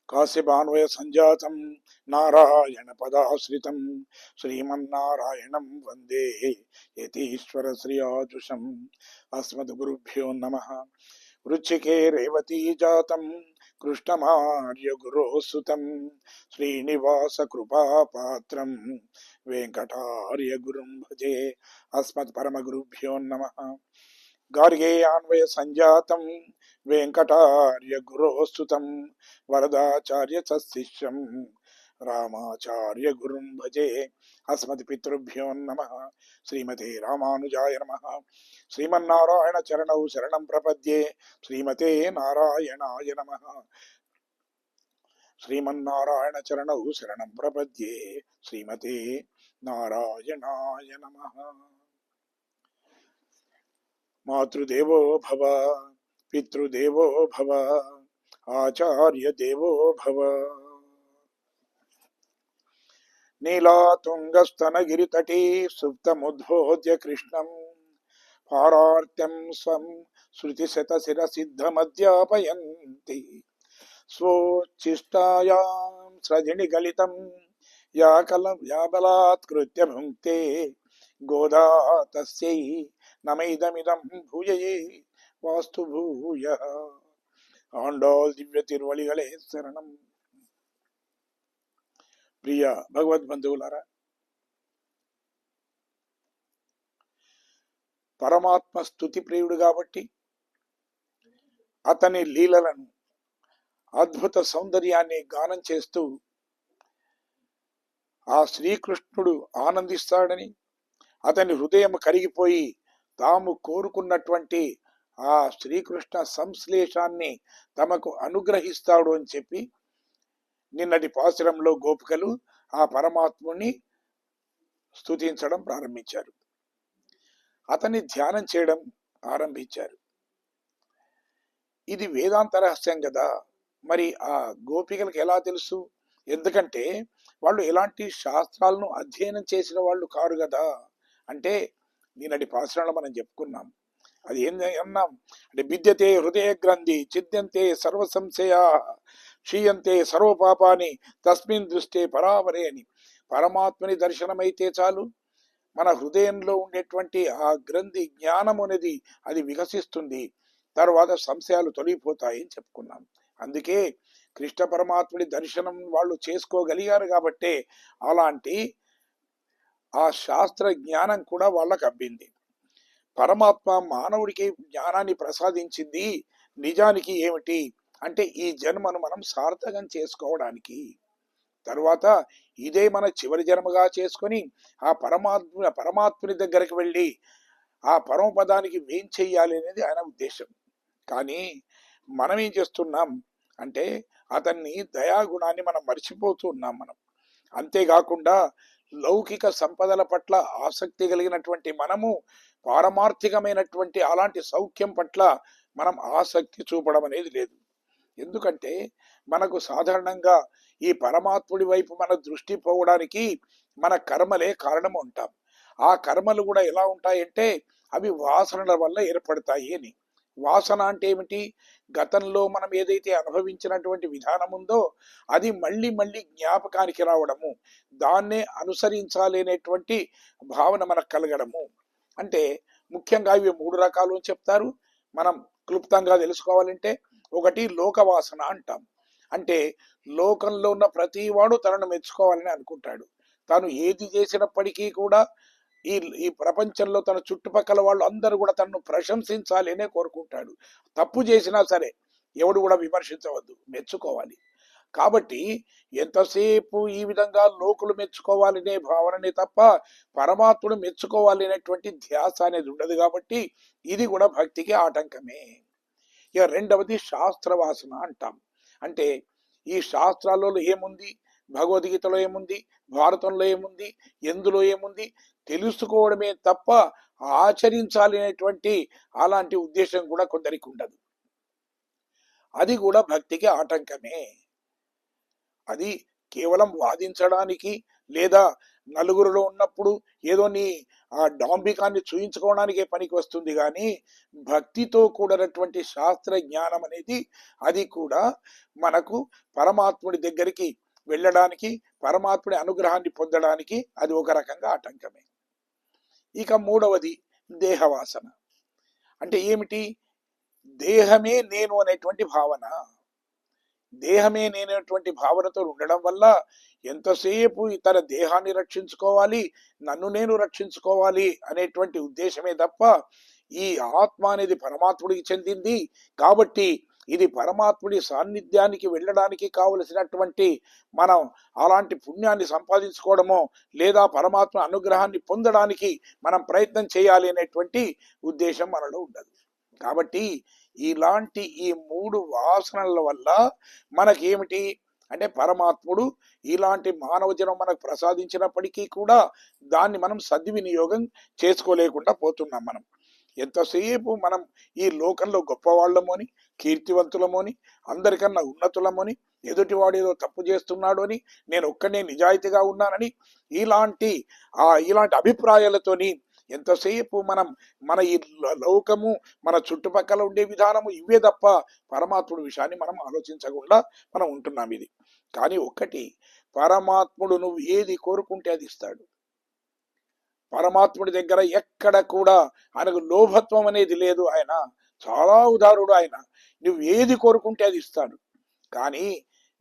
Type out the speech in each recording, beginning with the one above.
కాశ్యపాన్వయ సంజాతం నారాయణ పదాశ్రితం శ్రీమన్నారాయణం వందే యతీశ్వర శ్రియాజుషం. అస్మద్ గురుభ్యో నమః. వృచ్చికే రేవతీ జాతం కృష్ణమార్య గురోసుతం శ్రీనివాస కృపాపాత్రం వెంకటార్య గురుం భజే. అస్మత్ పరమగురుభ్యో నమః. గార్గేయాన్వయ సంజాతం వెంకటార్య గురోస్తుతం వరదాచార్య సశిష్యం రామాచార్య గురుం భజే. అస్మద్ పితృభ్యో నమః. శ్రీమతే రామానుజాయ నమః. శ్రీమన్నారాయణ చరణౌ శరణం ప్రపద్యే. శ్రీమతే నారాయణాయ నమః. శ్రీమన్నారాయణ చరణౌ శరణం ప్రపద్యే. శ్రీమతే నారాయణాయ నమః. మాతృదేవో భవ, పితృదేవో భవ, ఆచార్య దేవో భవ. నీలాతుంగస్తనగిరితటీ సుప్తముద్బోధ్య కృష్ణం పారార్త్యం స్వం శృతిశతశిరసిద్ధమధ్యాపయంతి స్వోచ్ఛిష్టాయాం స్రజిని గలితం యా బలాత్కృత్య భుంక్తే గోదా తస్యై నమైదమిదం భూయయే వాస్తు భూయ. ఆండాల్ దివ్య తిరువళిగలే శరణం. ప్రియ భగవద్బంధువులారా, పరమాత్మ స్తుతి ప్రియుడు కాబట్టి అతని లీలలను, అద్భుత సౌందర్యాన్ని గానం చేస్తూ ఆ శ్రీకృష్ణుడు ఆనందిస్తాడని, అతని హృదయం కరిగిపోయి తాము కోరుకున్నటువంటి ఆ శ్రీకృష్ణ సంశ్లేషాన్ని తమకు అనుగ్రహిస్తాడు అని చెప్పి నిన్నటి పాసురంలో గోపికలు ఆ పరమాత్ముని స్తుతించడం ప్రారంభించారు. అతన్ని ధ్యానం చేయడం ఆరంభించారు. ఇది వేదాంత రహస్యం కదా. మరి ఆ గోపికలకు ఎలా తెలుసు? ఎందుకంటే వాళ్ళు ఎలాంటి శాస్త్రాలను అధ్యయనం చేసిన వాళ్ళు కారు కదా. అంటే నిన్నటి పాశ్రంలో మనం చెప్పుకున్నాం. అది ఏం అన్నాం అంటే, విద్యతే హృదయ గ్రంథి ఛిద్యంతే సర్వ సంశయా క్షీయంతే సర్వపాపాని తస్మిన్ దృష్టే పరావరే అని. పరమాత్మని దర్శనమైతే చాలు, మన హృదయంలో ఉండేటువంటి ఆ గ్రంథి జ్ఞానం అనేది అది వికసిస్తుంది, తర్వాత సంశయాలు తొలగిపోతాయి అని చెప్పుకున్నాం. అందుకే కృష్ణ పరమాత్ముడి దర్శనం వాళ్ళు చేసుకోగలిగారు కాబట్టే అలాంటి ఆ శాస్త్ర జ్ఞానం కూడా వాళ్ళకు అబ్బింది. పరమాత్మ మానవుడికి జ్ఞానాన్ని ప్రసాదించింది నిజానికి ఏమిటి అంటే, ఈ జన్మను మనం సార్థకం చేసుకోవడానికి, తర్వాత ఇదే మన చివరి జన్మగా చేసుకొని ఆ పరమాత్ముని దగ్గరికి వెళ్ళి ఆ పరమపదానికి వేం చెయ్యాలి అనేది ఆయన ఉద్దేశం. కానీ మనం ఏం చేస్తున్నాం అంటే, అతన్ని దయాగుణాన్ని మనం మర్చిపోతూ ఉన్నాం. మనం అంతేకాకుండా లౌకిక సంపదల పట్ల ఆసక్తి కలిగినటువంటి మనము పారమార్థికమైనటువంటి అలాంటి సౌఖ్యం పట్ల మనం ఆసక్తి చూపడం అనేది లేదు. ఎందుకంటే మనకు సాధారణంగా ఈ పరమాత్ముడి వైపు మన దృష్టి పోవడానికి మన కర్మలే కారణం ఉంటాం. ఆ కర్మలు కూడా ఎలా ఉంటాయంటే అవి వాసనల వల్ల ఏర్పడతాయి అని. వాసన అంటే ఏమిటి? గతంలో మనం ఏదైతే అనుభవించినటువంటి విధానం ఉందో అది మళ్ళీ మళ్ళీ జ్ఞాపకానికి రావడము, దాన్నే అనుసరించాలి అనేటువంటి భావన మనకు కలగడము. అంటే ముఖ్యంగా ఇవి 3 రకాలు అని చెప్తారు. మనం క్లుప్తంగా తెలుసుకోవాలంటే, ఒకటి లోకవాసన అంటాం. అంటే లోకంలో ఉన్న ప్రతి వాడు తనను మెచ్చుకోవాలని అనుకుంటాడు. తాను ఏది చేసినప్పటికీ కూడా ఈ ప్రపంచంలో తన చుట్టుపక్కల వాళ్ళు అందరూ కూడా తనను ప్రశంసించాలి అనే కోరుకుంటాడు. తప్పు చేసినా సరే ఎవడు కూడా విమర్శించవద్దు, మెచ్చుకోవాలి. కాబట్టి ఎంతసేపు ఈ విధంగా లోకులు మెచ్చుకోవాలనే భావననే తప్ప పరమాత్ముడు మెచ్చుకోవాలి అనేటువంటి ధ్యాస అనేది ఉండదు. కాబట్టి ఇది కూడా భక్తికి ఆటంకమే. ఇక రెండవది శాస్త్రవాసన అంటాం. అంటే ఈ శాస్త్రాలలో ఏముంది, భగవద్గీతలో ఏముంది, భారతంలో ఏముంది, ఎందులో ఏముంది తెలుసుకోవడమే తప్ప ఆచరించాలి అనేటువంటి అలాంటి ఉద్దేశం కూడా కొందరికి ఉండదు. అది కూడా భక్తికి ఆటంకమే. అది కేవలం వాదించడానికి, లేదా నలుగురిలో ఉన్నప్పుడు ఏదో నీ ఆ డాంబికాన్ని చూయించుకోవడానికే పనికి వస్తుంది కానీ భక్తితో కూడినటువంటి శాస్త్ర జ్ఞానం అనేది అది కూడా మనకు పరమాత్ముడి దగ్గరికి వెళ్ళడానికి, పరమాత్ముడి అనుగ్రహాన్ని పొందడానికి అది ఒక రకంగా ఆటంకమే. ఇక మూడవది దేహవాసన. అంటే ఏమిటి? దేహమే నేను అనేటువంటి భావన. దేహమే నేనటువంటి భావనతో ఉండడం వల్ల ఎంతసేపు ఇతర దేహాన్ని రక్షించుకోవాలి, నన్ను నేను రక్షించుకోవాలి అనేటువంటి ఉద్దేశమే తప్ప ఈ ఆత్మ అనేది పరమాత్ముడికి చెందింది కాబట్టి ఇది పరమాత్ముడి సాన్నిధ్యానికి వెళ్ళడానికి కావలసినటువంటి మనం అలాంటి పుణ్యాన్ని సంపాదించుకోవడమో లేదా పరమాత్మ అనుగ్రహాన్ని పొందడానికి మనం ప్రయత్నం చేయాలి అనేటువంటి ఉద్దేశం మనలో ఉండదు. కాబట్టి ఇలాంటి ఈ మూడు వాసనల వల్ల మనకేమిటి అంటే పరమాత్ముడు ఇలాంటి మానవ జనం మనకు ప్రసాదించినప్పటికీ కూడా దాన్ని మనం సద్వినియోగం చేసుకోలేకుండా పోతున్నాం. మనం ఎంతసేపు మనం ఈ లోకంలో గొప్పవాళ్ళమని, కీర్తివంతులమని, అందరికన్నా ఉన్నతులమని, ఎదుటివాడు ఏదో తప్పు చేస్తున్నాడు అని, నేను ఒక్కనే నిజాయితీగా ఉన్నానని ఇలాంటి అభిప్రాయాలతోని ఎంతసేపు మనం మన ఈ లోకము, మన చుట్టుపక్కల ఉండే విధానము ఇవే తప్ప పరమాత్ముడి విషయాన్ని మనం ఆలోచించకుండా మనం ఉంటున్నాం. ఇది కానీ ఒక్కటి, పరమాత్ముడు నువ్వు ఏది కోరుకుంటే అది ఇస్తాడు. పరమాత్ముడి దగ్గర ఎక్కడ కూడా ఆయనకు లోభత్వం అనేది లేదు. ఆయన చాలా ఉదారుడు. ఆయన నువ్వు ఏది కోరుకుంటే అది ఇస్తాడు. కానీ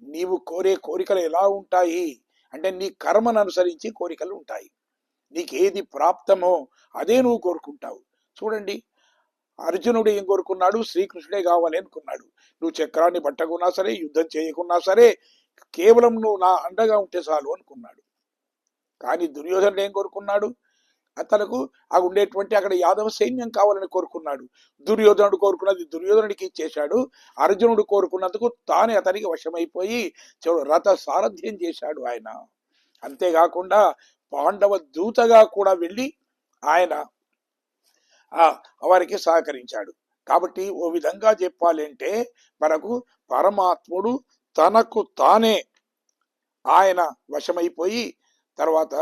నీవు కోరే కోరికలు ఎలా ఉంటాయి అంటే నీ కర్మను అనుసరించి కోరికలు ఉంటాయి. నీకేది ప్రాప్తమో అదే నువ్వు కోరుకుంటావు. చూడండి, అర్జునుడు ఏం కోరుకున్నాడు? శ్రీకృష్ణుడే కావాలి అనుకున్నాడు. నువ్వు చక్రాన్ని పట్టకున్నా సరే, యుద్ధం చేయకున్నా సరే, కేవలం నువ్వు నా అండగా ఉంటే చాలు అనుకున్నాడు. కానీ దుర్యోధనుడు ఏం కోరుకున్నాడు? అతనికి ఉండేటువంటి అక్కడ యాదవ సైన్యం కావాలని కోరుకున్నాడు. దుర్యోధనుడు కోరుకున్నది దుర్యోధనుడికి ఇచ్చేశాడు. అర్జునుడు కోరుకున్నందుకు తానే అతనికి వశమైపోయి రథ సారథ్యం చేశాడు ఆయన. అంతేకాకుండా పాండవ దూతగా కూడా వెళ్ళి ఆయన వారికి సహకరించాడు. కాబట్టి ఓ విధంగా చెప్పాలంటే మనకు పరమాత్ముడు తనకు తానే ఆయన వశమైపోయి తర్వాత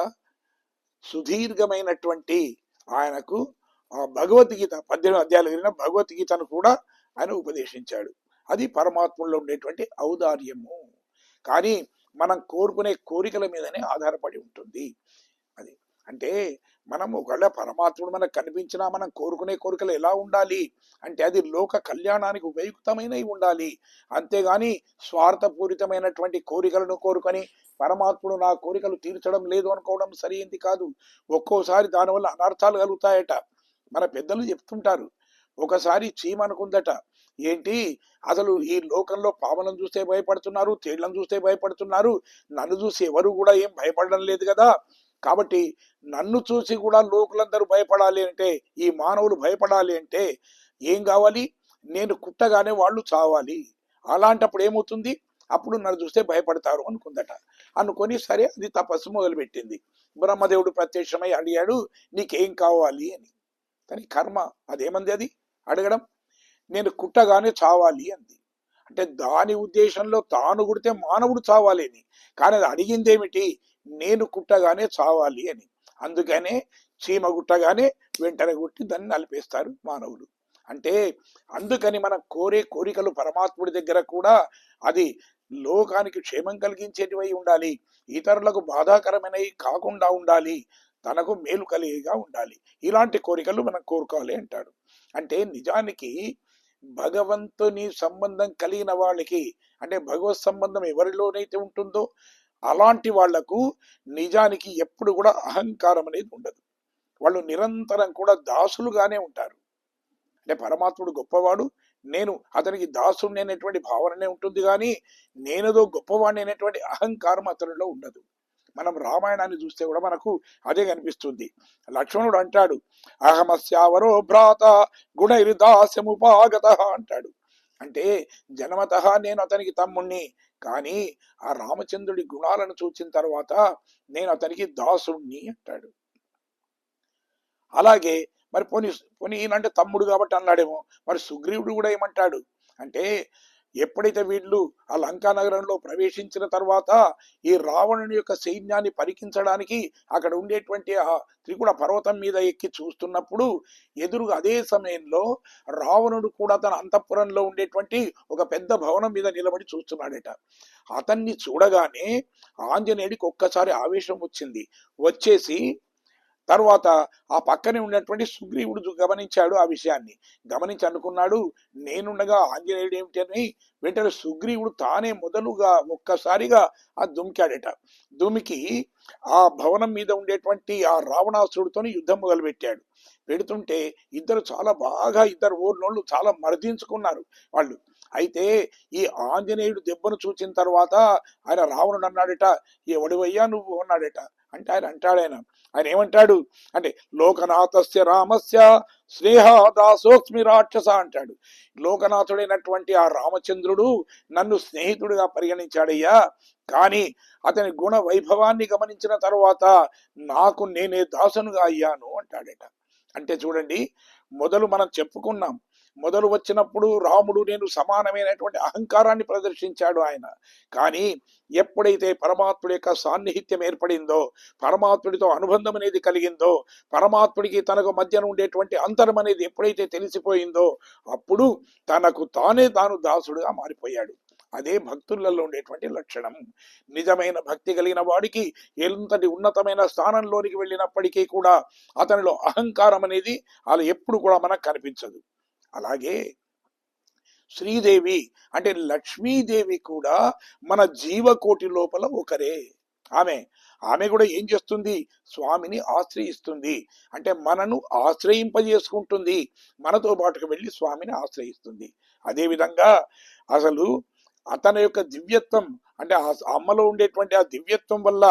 సుదీర్ఘమైనటువంటి ఆయనకు భగవద్గీత 18 అధ్యాయాలు కలిగిన భగవద్గీతను కూడా ఆయన ఉపదేశించాడు. అది పరమాత్మలో ఉండేటువంటి ఔదార్యము. కానీ మనం కోరుకునే కోరికల మీదనే ఆధారపడి ఉంటుంది. అది అంటే మనం ఒకవేళ పరమాత్ముడు మనకు కనిపించినా మనం కోరుకునే కోరికలు ఎలా ఉండాలి అంటే అది లోక కళ్యాణానికి ఉపయుక్తమైనవి ఉండాలి. అంతేగాని స్వార్థపూరితమైనటువంటి కోరికలను కోరుకొని పరమాత్ముడు నా కోరికలు తీర్చడం లేదు అనుకోవడం సరైంది కాదు. ఒక్కోసారి దానివల్ల అనర్థాలు కలుగుతాయట. మన పెద్దలు చెప్తుంటారు. ఒకసారి చీమ అనుకుందట, ఏంటి అసలు ఈ లోకంలో పాములను చూస్తే భయపడుతున్నారు, తేళ్లను చూస్తే భయపడుతున్నారు, నన్ను చూసి ఎవరు కూడా ఏం భయపడడం లేదు కదా, కాబట్టి నన్ను చూసి కూడా లోకులందరూ భయపడాలి అంటే, ఈ మానవులు భయపడాలి అంటే ఏం కావాలి? నేను కుట్టగానే వాళ్ళు చావాలి. అలాంటప్పుడు ఏమవుతుంది? అప్పుడు నన్ను చూస్తే భయపడతారు అనుకుందట. అనుకొని సరే అది తపస్సు మొదలుపెట్టింది. బ్రహ్మదేవుడు ప్రత్యక్షమై అడిగాడు, నీకేం కావాలి అని. కానీ కర్మ అదేమంది అది అడగడం? నేను కుట్టగానే చావాలి అంది. అంటే దాని ఉద్దేశంలో తాను కుడితే మానవుడు చావాలి అని. కానీ అది అడిగింది ఏమిటి? నేను కుట్టగానే చావాలి అని. అందుకనే చీమ కుట్టగానే వెంటనే కుట్టి దాన్ని నలిపేస్తారు మానవులు. అంటే అందుకని మనం కోరే కోరికలు పరమాత్ముడి దగ్గర కూడా అది లోకానికి క్షేమం కలిగించేటివై ఉండాలి, ఇతరులకు బాధాకరమైనవి కాకుండా ఉండాలి, తనకు మేలు కలిగేగా ఉండాలి. ఇలాంటి కోరికలు మనం కోరుకోవాలి అంటాడు. అంటే నిజానికి భగవంతుని సంబంధం కలిగిన వాళ్ళకి అంటే భగవత్ సంబంధం ఎవరిలోనైతే ఉంటుందో అలాంటి వాళ్లకు నిజానికి ఎప్పుడు కూడా అహంకారం అనేది ఉండదు. వాళ్ళు నిరంతరం కూడా దాసులుగానే ఉంటారు. అంటే పరమాత్ముడు గొప్పవాడు, నేను అతనికి దాసుని అనేటువంటి భావననే ఉంటుంది, కానీ నేనేదో గొప్పవాడిని అనేటువంటి అహంకారం అతనిలో ఉండదు. మనం రామాయణాన్ని చూస్తే కూడా మనకు అదే కనిపిస్తుంది. లక్ష్మణుడు అంటాడు, అహమస్యావరో భ్రాత గుణైర్దాస్యముపాగత అంటాడు. అంటే జన్మత నేను అతనికి తమ్ముణ్ణి, కానీ ఆ రామచంద్రుడి గుణాలను చూసిన తర్వాత నేను అతనికి దాసుణ్ణి అంటాడు. అలాగే మరి పోనీ ఈయనంటే తమ్ముడు కాబట్టి అన్నాడేమో, మరి సుగ్రీవుడు కూడా ఏమంటాడు అంటే ఎప్పుడైతే వీళ్ళు ఆ లంకా నగరంలో ప్రవేశించిన తర్వాత ఈ రావణుని యొక్క సైన్యాన్ని పరికించడానికి అక్కడ ఉండేటువంటి ఆ త్రికుణ పర్వతం మీద ఎక్కి చూస్తున్నప్పుడు ఎదురుగా అదే సమయంలో రావణుడు కూడా తన అంతఃపురంలో ఉండేటువంటి ఒక పెద్ద భవనం మీద నిలబడి చూస్తున్నాడట. అతన్ని చూడగానే ఆంజనేయుడికి ఒక్కసారి ఆవేశం వచ్చింది. వచ్చేసి తర్వాత ఆ పక్కనే ఉన్నటువంటి సుగ్రీవుడు గమనించాడు. ఆ విషయాన్ని గమనించి అనుకున్నాడు, నేనుండగా ఆంజనేయుడు ఏమిటి అని వెంటనే సుగ్రీవుడు తానే మొదలుగా ఒక్కసారిగా ఆ దుమికాడట. దుమికి ఆ భవనం మీద ఉండేటువంటి ఆ రావణాసురుడితో యుద్ధం మొదలు పెట్టాడు. పెడుతుంటే ఇద్దరు ఊర్లోళ్ళు చాలా మర్దించుకున్నారు వాళ్ళు. అయితే ఈ ఆంజనేయుడు దెబ్బను చూచిన తర్వాత ఆయన రావణుడు అన్నాడట, ఎవడివయ్యా నువ్వు అన్నాడట. అంటే ఆయన ఏమంటాడు అంటే, లోకనాథస్య రామస్య స్నేహ దాసోస్మి రాక్షస అంటాడు. లోకనాథుడైనటువంటి ఆ రామచంద్రుడు నన్ను స్నేహితుడిగా పరిగణించాడయ్యా, కానీ అతని గుణ వైభవాన్ని గమనించిన తర్వాత నాకు నేనే దాసునుగా అయ్యాను అంటాడట. అంటే చూడండి, మొదలు మనం చెప్పుకున్నాం, మొదలు వచ్చినప్పుడు రాముడు నేను సమానమైనటువంటి అహంకారాన్ని ప్రదర్శించాడు ఆయన. కానీ ఎప్పుడైతే పరమాత్ముడి యొక్క సాన్నిహిత్యం ఏర్పడిందో, పరమాత్ముడితో అనుబంధం అనేది కలిగిందో, పరమాత్ముడికి తనకు మధ్యన ఉండేటువంటి అంతరం అనేది ఎప్పుడైతే తెలిసిపోయిందో, అప్పుడు తనకు తాను దాసుడుగా మారిపోయాడు. అదే భక్తులలో ఉండేటువంటి లక్షణం. నిజమైన భక్తి కలిగిన వాడికి ఎంతటి ఉన్నతమైన స్థానంలోనికి వెళ్ళినప్పటికీ కూడా అతనిలో అహంకారం అనేది అలా ఎప్పుడు కూడా మనకు కనిపించదు. అలాగే శ్రీదేవి అంటే లక్ష్మీదేవి కూడా మన జీవకోటి లోపల ఒకరే. ఆమె కూడా ఏం చేస్తుంది, స్వామిని ఆశ్రయిస్తుంది. అంటే మనను ఆశ్రయింపజేసుకుంటుంది, మనతో పాటుకు వెళ్ళి స్వామిని ఆశ్రయిస్తుంది. అదేవిధంగా అసలు అతని యొక్క దివ్యత్వం అంటే ఆ అమ్మలో ఉండేటువంటి ఆ దివ్యత్వం వల్ల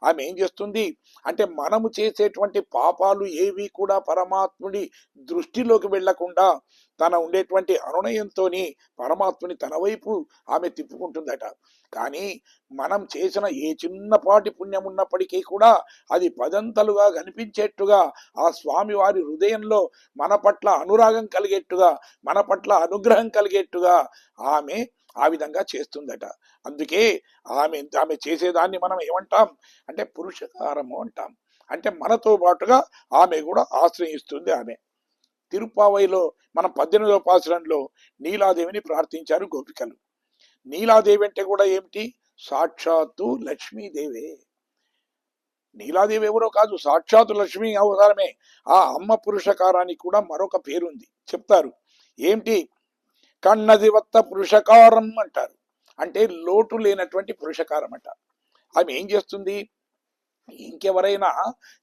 ఆమె ఏం చేస్తుంది అంటే, మనము చేసేటువంటి పాపాలు ఏవి కూడా పరమాత్ముడి దృష్టిలోకి వెళ్లకుండా తన ఉండేటువంటి అనునయంతో పరమాత్ముని తన వైపు ఆమె తిప్పుకుంటుందట. కానీ మనం చేసిన ఏ చిన్నపాటి పుణ్యం ఉన్నప్పటికీ కూడా అది పదంతలుగా కనిపించేట్టుగా ఆ స్వామి వారి హృదయంలో మన పట్ల అనురాగం కలిగేట్టుగా, మన పట్ల అనుగ్రహం కలిగేట్టుగా ఆమె ఆ విధంగా చేస్తుందట. అందుకే ఆమె చేసేదాన్ని మనం ఏమంటాం అంటే పురుషకారము అంటాం. అంటే మనతో పాటుగా ఆమె కూడా ఆశ్రయిస్తుంది. ఆమె తిరుప్పావైలో మనం 18వ పాసురంలో నీలాదేవిని ప్రార్థించారు గోపికలు. నీలాదేవి అంటే కూడా ఏమిటి, సాక్షాత్తు లక్ష్మీదేవే. నీలాదేవి ఎవరో కాదు, సాక్షాత్తు లక్ష్మీ అవతారమే. ఆ అమ్మ పురుషకారానికి కూడా మరొక పేరుంది, చెప్తారు. ఏమిటి, కన్నదివత్త పురుషకారం అంటారు. అంటే లోటు లేనటువంటి పురుషకారం అంట. ఆమె ఏం చేస్తుంది, ఇంకెవరైనా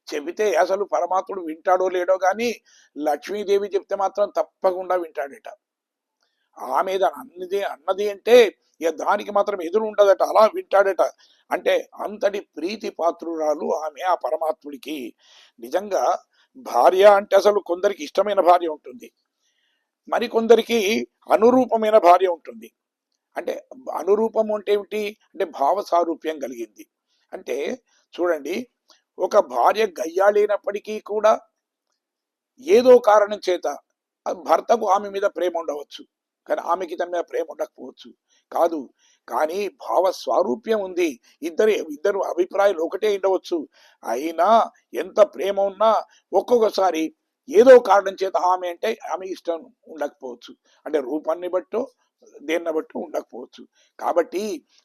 చెబితే అసలు పరమాత్ముడు వింటాడో లేడో కానీ లక్ష్మీదేవి చెప్తే మాత్రం తప్పకుండా వింటాడట. ఆమె అన్నది అంటే ఇక దానికి మాత్రం ఎదురు ఉండదట, అలా వింటాడట. అంటే అంతటి ప్రీతి పాత్రురాలు ఆమె ఆ పరమాత్ముడికి. నిజంగా భార్య అంటే అసలు కొందరికి ఇష్టమైన భార్య ఉంటుంది, మరికొందరికి అనురూపమైన భార్య ఉంటుంది. అంటే అనురూపం అంటే ఏమిటి అంటే భావ సారూప్యం కలిగింది. అంటే చూడండి, ఒక భార్య గయ్యాళైనప్పటికీ కూడా ఏదో కారణం చేత భర్తకు ఆమె మీద ప్రేమ ఉండవచ్చు, కానీ ఆమెకి తన మీద ప్రేమ ఉండకపోవచ్చు. కాదు, కానీ భావ స్వారూప్యం ఉంది. ఇద్దరు అభిప్రాయాలు ఒకటే ఉండవచ్చు. అయినా ఎంత ప్రేమ ఉన్నా ఒక్కొక్కసారి ఏదో కారణం చేత ఆమె అంటే ఆమె ఇష్టం ఉండకపోవచ్చు. అంటే రూపాన్ని బట్టో దేన్ని బట్టి ఉండకపోవచ్చు. కాబట్టి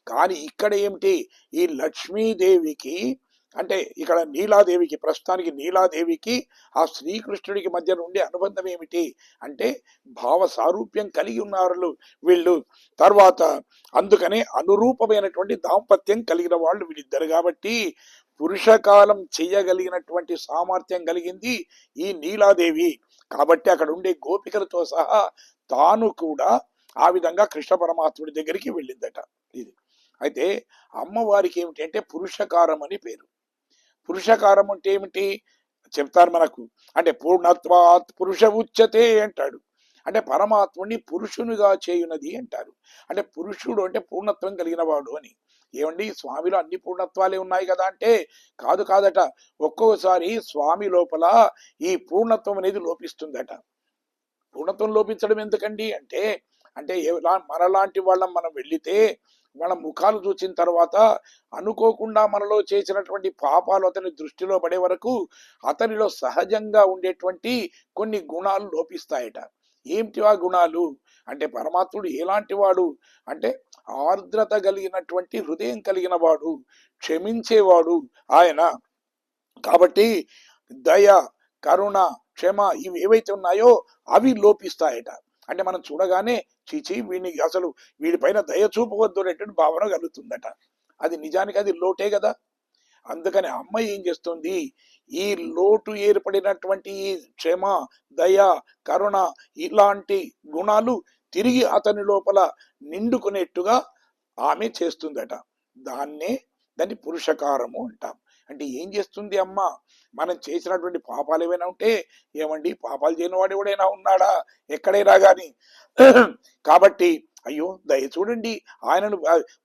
కానీ ఇక్కడ ఏమిటి, ఈ లక్ష్మీదేవికి అంటే ఇక్కడ నీలాదేవికి, ప్రస్తుతానికి నీలాదేవికి ఆ శ్రీకృష్ణుడికి మధ్య ఉండే అనుబంధం ఏమిటి అంటే భావ సారూప్యం కలిగి ఉన్నారు వీళ్ళు. తర్వాత అందుకనే అనురూపమైనటువంటి దాంపత్యం కలిగిన వాళ్ళు వీళ్ళిద్దరు. కాబట్టి పురుషకాలం చేయగలిగినటువంటి సామర్థ్యం కలిగింది ఈ నీలాదేవి. కాబట్టి అక్కడ ఉండే గోపికలతో సహా తాను కూడా ఆ విధంగా కృష్ణ పరమాత్ముడి దగ్గరికి వెళ్ళిందట. ఇది అయితే అమ్మవారికి ఏమిటి అంటే పురుషకారం అని పేరు. పురుషకారం అంటే ఏమిటి చెప్తారు మనకు, అంటే పూర్ణత్వాత్ పురుష ఉచ్యతే అంటాడు. అంటే పరమాత్ముడిని పురుషునిగా చేయునది అంటారు. అంటే పురుషుడు అంటే పూర్ణత్వం కలిగిన వాడు అని. ఏమండి, స్వామిలో అన్ని పూర్ణత్వాలే ఉన్నాయి కదా అంటే కాదట. ఒక్కొక్కసారి స్వామి లోపల ఈ పూర్ణత్వం అనేది లోపిస్తుందట. పూర్ణత్వం లోపించడం ఎందుకండి అంటే అంటే మనలాంటి వాళ్ళం మనం వెళితే వాళ్ళ ముఖాలు చూసిన తర్వాత అనుకోకుండా మనలో చేసినటువంటి పాపాలు అతని దృష్టిలో పడే వరకు అతనిలో సహజంగా ఉండేటువంటి కొన్ని గుణాలు లోపిస్తాయట. ఏమిటి ఆ గుణాలు అంటే పరమాత్ముడు ఎలాంటి వాడు అంటే ఆర్ద్రత కలిగినటువంటి హృదయం కలిగిన వాడు, క్షమించేవాడు ఆయన. కాబట్టి దయ, కరుణ, క్షమ ఇవి ఏవైతే ఉన్నాయో అవి లోపిస్తాయట. అంటే మనం చూడగానే చీచి వీడిని అసలు వీడిపైన దయ చూపవద్దు అనేటువంటి భావన కలుగుతుందట. అది నిజానికి అది లోటే కదా. అందుకని అమ్మ ఏం చేస్తుంది, ఈ లోటు ఏర్పడినటువంటి ఈ క్షమ, దయ, కరుణ ఇలాంటి గుణాలు తిరిగి అతని లోపల నిండుకునేట్టుగా ఆమె చేస్తుందట. దాన్ని పురుషకారము అంటాం. అంటే ఏం చేస్తుంది అమ్మ, మనం చేసినటువంటి పాపాలు ఏమైనా ఉంటే, ఏమండి పాపాలు చేయని వాడు ఎవడైనా ఉన్నాడా ఎక్కడైనా కానీ, కాబట్టి అయ్యో దయ చూడండి, ఆయనను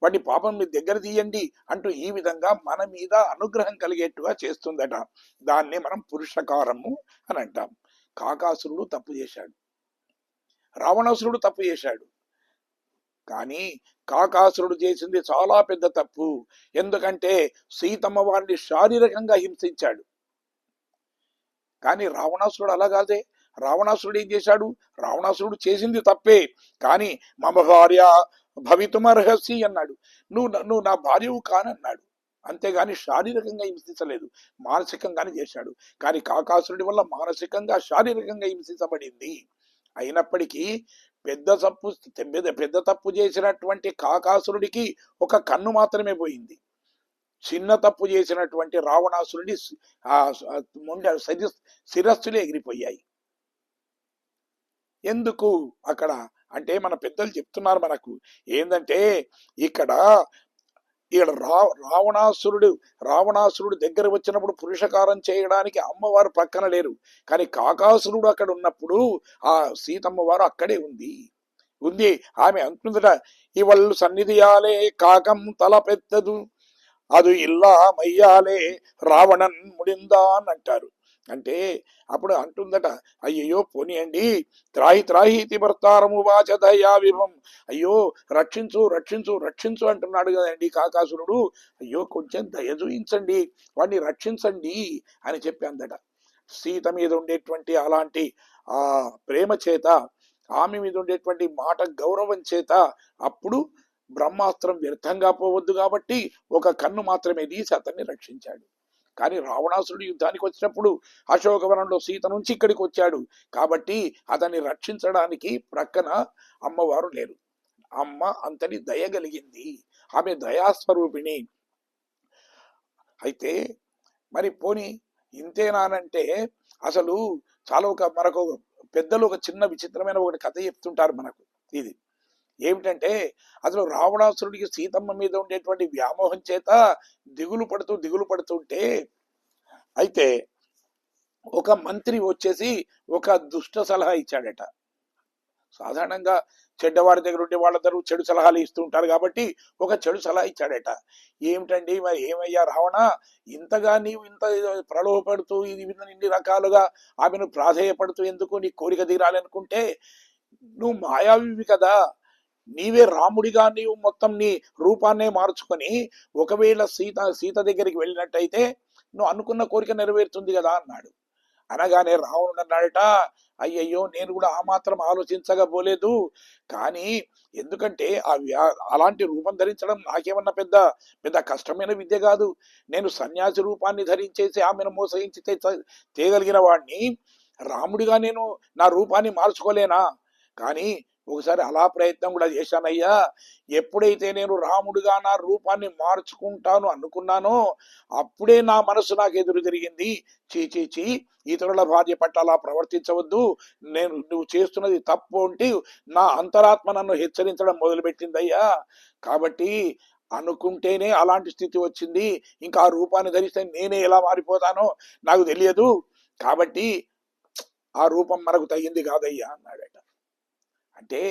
వాడి పాపం మీ దగ్గర తీయండి అంటూ ఈ విధంగా మన మీద అనుగ్రహం కలిగేట్టుగా చేస్తుందట. దాన్నే మనం పురుషకారము అని అంటాం. కాకాసురుడు తప్పు చేశాడు, రావణాసురుడు తప్పు చేశాడు. కానీ కాకాసురుడు చేసింది చాలా పెద్ద తప్పు. ఎందుకంటే సీతమ్మ వారిని శారీరకంగా హింసించాడు. కానీ రావణాసురుడు అలా కాదే. రావణాసురుడు ఏం చేశాడు, రావణాసురుడు చేసింది తప్పే, కానీ మమ భార్య భవితుమర్హసి అన్నాడు. నువ్వు నా భార్యవు కానన్నాడు. అంతేగాని శారీరకంగా హింసించలేదు, మానసికంగానే చేశాడు. కానీ కాకాసురుడి వల్ల మానసికంగా శారీరకంగా హింసించబడింది. అయినప్పటికీ పెద్ద తప్పు చేసినటువంటి కాకాసురుడికి ఒక కన్ను మాత్రమే పోయింది. చిన్న తప్పు చేసినటువంటి రావణాసురుడి శిరస్సులు ఎగిరిపోయాయి. ఎందుకు అక్కడ అంటే మన పెద్దలు చెప్తున్నారు మనకు ఏందంటే, ఇక్కడ రావణాసురుడు దగ్గర వచ్చినప్పుడు పురుషకారం చేయడానికి అమ్మవారు పక్కన లేరు. కానీ కాకాసురుడు అక్కడ ఉన్నప్పుడు ఆ సీతమ్మ వారు అక్కడే ఉంది. ఆమె అంటుందట, ఇవళ్ళు సన్నిధియాలే కాకం తల పెద్దదు అది ఇల్లా మయ్యాలే రావణన్ ముడిందాన్ అంటారు. అంటే అప్పుడు అంటుందట, అయ్యయ్యో పోనీయండి, త్రాహి భర్తారము వాచదయా విభం, అయ్యో రక్షించు రక్షించు రక్షించు అంటున్నాడు కదండి కాకాసురుడు, అయ్యో కొంచెం దయ చూయించండి, వాడిని రక్షించండి అని చెప్పి అందట. సీత మీద ఉండేటువంటి అలాంటి ఆ ప్రేమ చేత, ఆమె మీద ఉండేటువంటి మాట గౌరవం చేత అప్పుడు బ్రహ్మాస్త్రం వ్యర్థంగా పోవద్దు కాబట్టి ఒక కన్ను మాత్రమే తీసి అతన్ని రక్షించాడు. కానీ రావణాసురుడు యుద్ధానికి వచ్చినప్పుడు అశోకవనంలో సీత నుంచి ఇక్కడికి వచ్చాడు కాబట్టి అతన్ని రక్షించడానికి ప్రక్కన అమ్మవారు లేరు. అమ్మ అంతని దయగలిగింది, ఆమె దయాస్వరూపిణి. అయితే మరి పోని ఇంతేనానంటే అసలు చాలా మనకు పెద్దలు ఒక చిన్న విచిత్రమైన ఒకటి కథ చెప్తుంటారు మనకు. ఇది ఏమిటంటే, అసలు రావణాసురుడికి సీతమ్మ మీద ఉండేటువంటి వ్యామోహం చేత దిగులు పడుతుంటే అయితే ఒక మంత్రి వచ్చేసి ఒక దుష్ట సలహా ఇచ్చాడట. సాధారణంగా చెడ్డవారి దగ్గర ఉండే వాళ్ళందరూ చెడు సలహాలు ఇస్తూ ఉంటారు కాబట్టి ఒక చెడు సలహా ఇచ్చాడట. ఏమిటండి మరి, ఏమయ్యా రావణ, ఇంతగా నీవు ఇంత ప్రలోభపడుతూ ఇన్ని రకాలుగా ఆమెను ప్రాధేయపడుతూ ఎందుకు, నీ కోరిక తీరాలనుకుంటే నువ్వు మాయావివి కదా, నీవే రాముడిగా నీవు మొత్తం నీ రూపాన్నే మార్చుకొని ఒకవేళ సీత దగ్గరికి వెళ్ళినట్టయితే నువ్వు అనుకున్న కోరిక నెరవేరుతుంది కదా అన్నాడు. అనగానే రావణుడు అన్నాడట, అయ్యయ్యో నేను కూడా ఆ మాత్రం ఆలోచించకపోలేదు, కానీ ఎందుకంటే అలాంటి రూపం ధరించడం నాకేమన్నా పెద్ద కష్టమైన విద్య కాదు. నేను సన్యాసి రూపాన్ని ధరించేసి ఆమెను మోసగించి తేగలిగిన వాడిని, రాముడిగా నేను నా రూపాన్ని మార్చుకోలేనా? కానీ ఒకసారి అలా ప్రయత్నం కూడా చేశానయ్యా. ఎప్పుడైతే నేను రాముడిగా నా రూపాన్ని మార్చుకుంటాను అనుకున్నానో అప్పుడే నా మనసు నాకు ఎదురు తిరిగింది, చీ ఇతరుల భార్య పట్ల అలా ప్రవర్తించవద్దు, నువ్వు చేస్తున్నది తప్పు అంటే నా అంతరాత్మ నన్ను హెచ్చరించడం మొదలుపెట్టిందయ్యా. కాబట్టి అనుకుంటేనే అలాంటి స్థితి వచ్చింది, ఇంకా ఆ రూపాన్ని ధరిస్తే నేనే ఎలా మారిపోతానో నాకు తెలియదు, కాబట్టి ఆ రూపం మనకు తగింది కాదయ్యా అన్నాడట. అంటే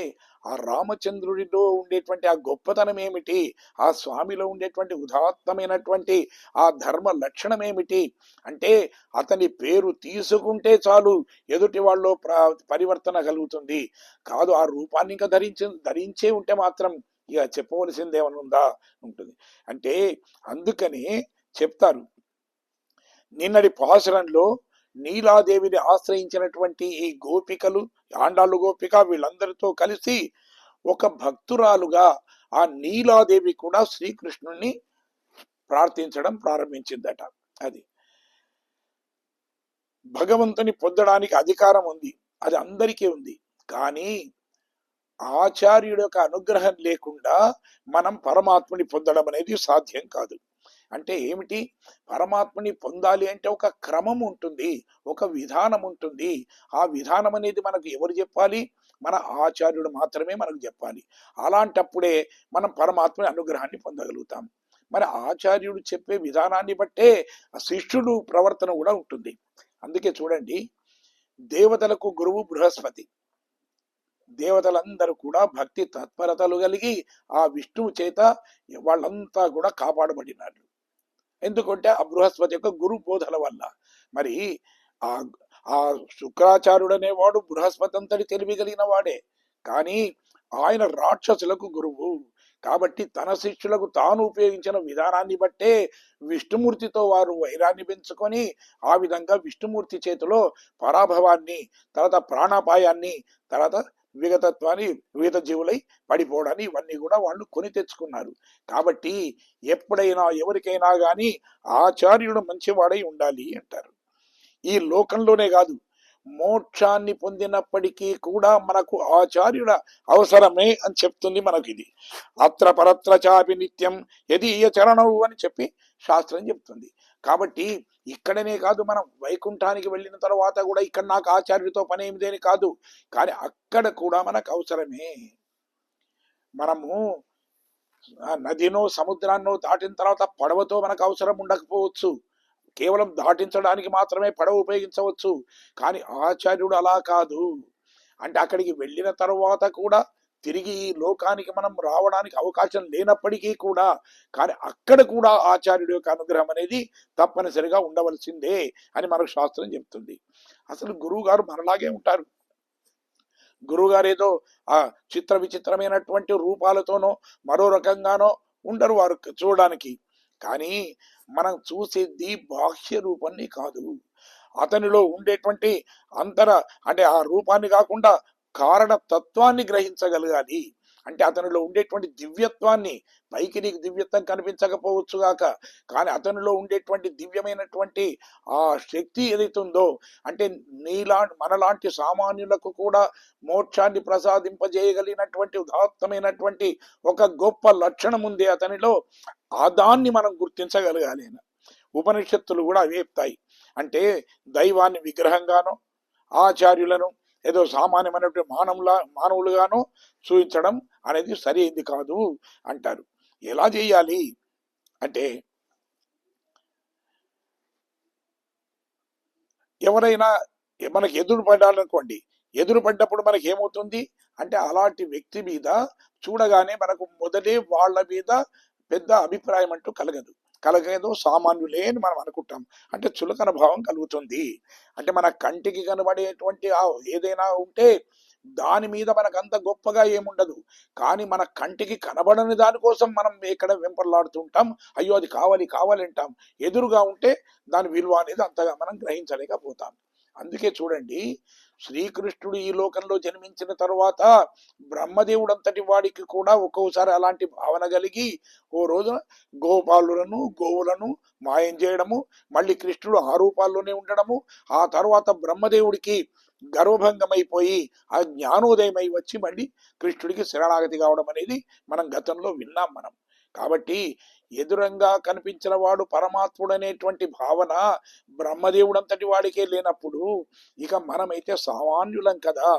ఆ రామచంద్రుడిలో ఉండేటువంటి ఆ గొప్పతనం ఏమిటి, ఆ స్వామిలో ఉండేటువంటి ఉదాత్తమైనటువంటి ఆ ధర్మ లక్షణం ఏమిటి అంటే, అతని పేరు తీసుకుంటే చాలు ఎదుటి వాళ్ళలో పరివర్తన కలుగుతుంది. కాదు ఆ రూపాన్ని ఇంకా ధరించే ఉంటే మాత్రం ఇక చెప్పవలసింది ఏమైనా ఉందా ఉంటుంది. అంటే అందుకని చెప్తారు, నిన్నటి పాసురంలో నీలాదేవిని ఆశ్రయించినటువంటి ఈ గోపికలు, ఆండాళ్ళు గోపిక వీళ్ళందరితో కలిసి ఒక భక్తురాలుగా ఆ నీలాదేవి కూడా శ్రీకృష్ణుణ్ణి ప్రార్థించడం ప్రారంభించిందట. అది భగవంతుని పొందడానికి అధికారం ఉంది, అది అందరికీ ఉంది. కానీ ఆచార్యుడి యొక్క అనుగ్రహం లేకుండా మనం పరమాత్మని పొందడం అనేది సాధ్యం కాదు. అంటే ఏమిటి, పరమాత్మని పొందాలి అంటే ఒక క్రమం ఉంటుంది, ఒక విధానం ఉంటుంది. ఆ విధానం అనేది మనకు ఎవరు చెప్పాలి, మన ఆచార్యుడు మాత్రమే మనకు చెప్పాలి. అలాంటప్పుడే మనం పరమాత్మని అనుగ్రహాన్ని పొందగలుగుతాం. మరి ఆచార్యుడు చెప్పే విధానాన్ని బట్టే శిష్యుడు ప్రవర్తన కూడా ఉంటుంది. అందుకే చూడండి, దేవతలకు గురువు బృహస్పతి. దేవతలందరూ కూడా భక్తి తత్పరతలు కలిగి ఆ విష్ణువు చేత వాళ్ళంతా కూడా కాపాడబడినారు. ఎందుకంటే ఆ బృహస్పతి యొక్క గురు బోధల వల్ల. మరి ఆ ఆ శుక్రాచార్యుడు అనేవాడు బృహస్పతి అంతటి తెలివి కలిగిన వాడే, కానీ ఆయన రాక్షసులకు గురువు కాబట్టి తన శిష్యులకు తాను ఉపయోగించిన విధానాన్ని బట్టే విష్ణుమూర్తితో వారు వైరాన్ని పెంచుకొని ఆ విధంగా విష్ణుమూర్తి చేతిలో పరాభవాన్ని, తర్వాత ప్రాణాపాయాన్ని, తర్వాత విగతత్వాన్ని, విగత జీవులై పడిపోవడాన్ని ఇవన్నీ కూడా వాళ్ళు కొని తెచ్చుకున్నారు. కాబట్టి ఎప్పుడైనా ఎవరికైనా గాని ఆచార్యుడు మంచివాడై ఉండాలి అంటారు. ఈ లోకంలోనే కాదు, మోక్షాన్ని పొందినప్పటికీ కూడా మనకు ఆచార్యుల అవసరమే అని చెప్తుంది మనకి. ఇది అత్ర పరత్ర చాపి నిత్యం యదీయ చరణవు అని చెప్పి శాస్త్రం చెప్తుంది. కాబట్టి ఇక్కడనే కాదు, మనం వైకుంఠానికి వెళ్ళిన తర్వాత కూడా ఇక్కడ నాకు ఆచార్యుడితో పని ఏమిదేని కాదు, కానీ అక్కడ కూడా మనకు అవసరమే. మనము నదినో సముద్రాన్నో దాటిన తర్వాత పడవతో మనకు అవసరం ఉండకపోవచ్చు, కేవలం దాటించడానికి మాత్రమే పడవ ఉపయోగించవచ్చు. కానీ ఆచార్యుడు అలా కాదు. అంటే అక్కడికి వెళ్ళిన తర్వాత కూడా తిరిగి ఈ లోకానికి మనం రావడానికి అవకాశం లేనప్పటికీ కూడా, కానీ అక్కడ కూడా ఆచార్యుడి యొక్క అనుగ్రహం అనేది తప్పనిసరిగా ఉండవలసిందే అని మనకు శాస్త్రం చెప్తుంది. అసలు గురువు గారు మనలాగే ఉంటారు. గురువుగారు ఏదో ఆ చిత్ర విచిత్రమైనటువంటి రూపాలతోనో మరో రకంగానో ఉండరు వారు చూడడానికి. కానీ మనం చూసేది బాహ్య రూపాన్ని కాదు, అతనిలో ఉండేటువంటి అంటే ఆ రూపాన్ని కాకుండా కారణ తత్వాన్ని గ్రహించగలగాలి. అంటే అతనిలో ఉండేటువంటి దివ్యత్వాన్ని, పైకి నీకు దివ్యత్వం కనిపించకపోవచ్చు గాక, కానీ అతనిలో ఉండేటువంటి దివ్యమైనటువంటి ఆ శక్తి ఏదైతే ఉందో, అంటే మనలాంటి సామాన్యులకు కూడా మోక్షాన్ని ప్రసాదింపజేయగలిగినటువంటి ఉదాత్తమైనటువంటి ఒక గొప్ప లక్షణం ఉంది అతనిలో. ఆ దాన్ని మనం గుర్తించగలగాలి. ఉపనిషత్తులు కూడా అవే చెప్తాయి. అంటే దైవాన్ని విగ్రహంగానో, ఆచార్యులను ఏదో సామాన్యమైనటువంటి మానవులుగానో చూపించడం అనేది సరైనది కాదు అంటారు. ఎలా చేయాలి అంటే, ఎవరైనా మనకి ఎదురు పడాలనుకోండి, ఎదురు పడ్డప్పుడు మనకి ఏమవుతుంది అంటే, అలాంటి వ్యక్తి మీద చూడగానే మనకు మొదటే వాళ్ళ మీద పెద్ద అభిప్రాయం అంటూ కలగేదో సామాన్యులే అని మనం అనుకుంటాం. అంటే చులకన భావం కలుగుతుంది. అంటే మన కంటికి కనబడేటువంటి ఏదైనా ఉంటే దాని మీద మనకు అంత గొప్పగా ఏముండదు, కానీ మన కంటికి కనబడని దానికోసం మనం ఇక్కడ వెంపర్లాడుతూ ఉంటాం. అయ్యో అది కావాలి అంటాం. ఎదురుగా ఉంటే దాని విలువ అనేది అంతగా మనం గ్రహించలేకపోతాం. అందుకే చూడండి, శ్రీకృష్ణుడు ఈ లోకంలో జన్మించిన తరువాత బ్రహ్మదేవుడు అంతటి వాడికి కూడా ఒక్కోసారి అలాంటి భావన కలిగి ఓ రోజున గోవులను మాయం చేయడము, మళ్ళీ కృష్ణుడు ఆ రూపాల్లోనే ఉండడము, ఆ తర్వాత బ్రహ్మదేవుడికి గర్వభంగమైపోయి ఆ జ్ఞానోదయమై వచ్చి మళ్ళీ కృష్ణుడికి శరణాగతి కావడం అనేది మనం గతంలో విన్నాం. కాబట్టి ఎదురంగా కనిపించిన వాడు పరమాత్ముడు అనేటువంటి భావన బ్రహ్మదేవుడంతటి వాడికే లేనప్పుడు ఇక మనమైతే సామాన్యులం కదా.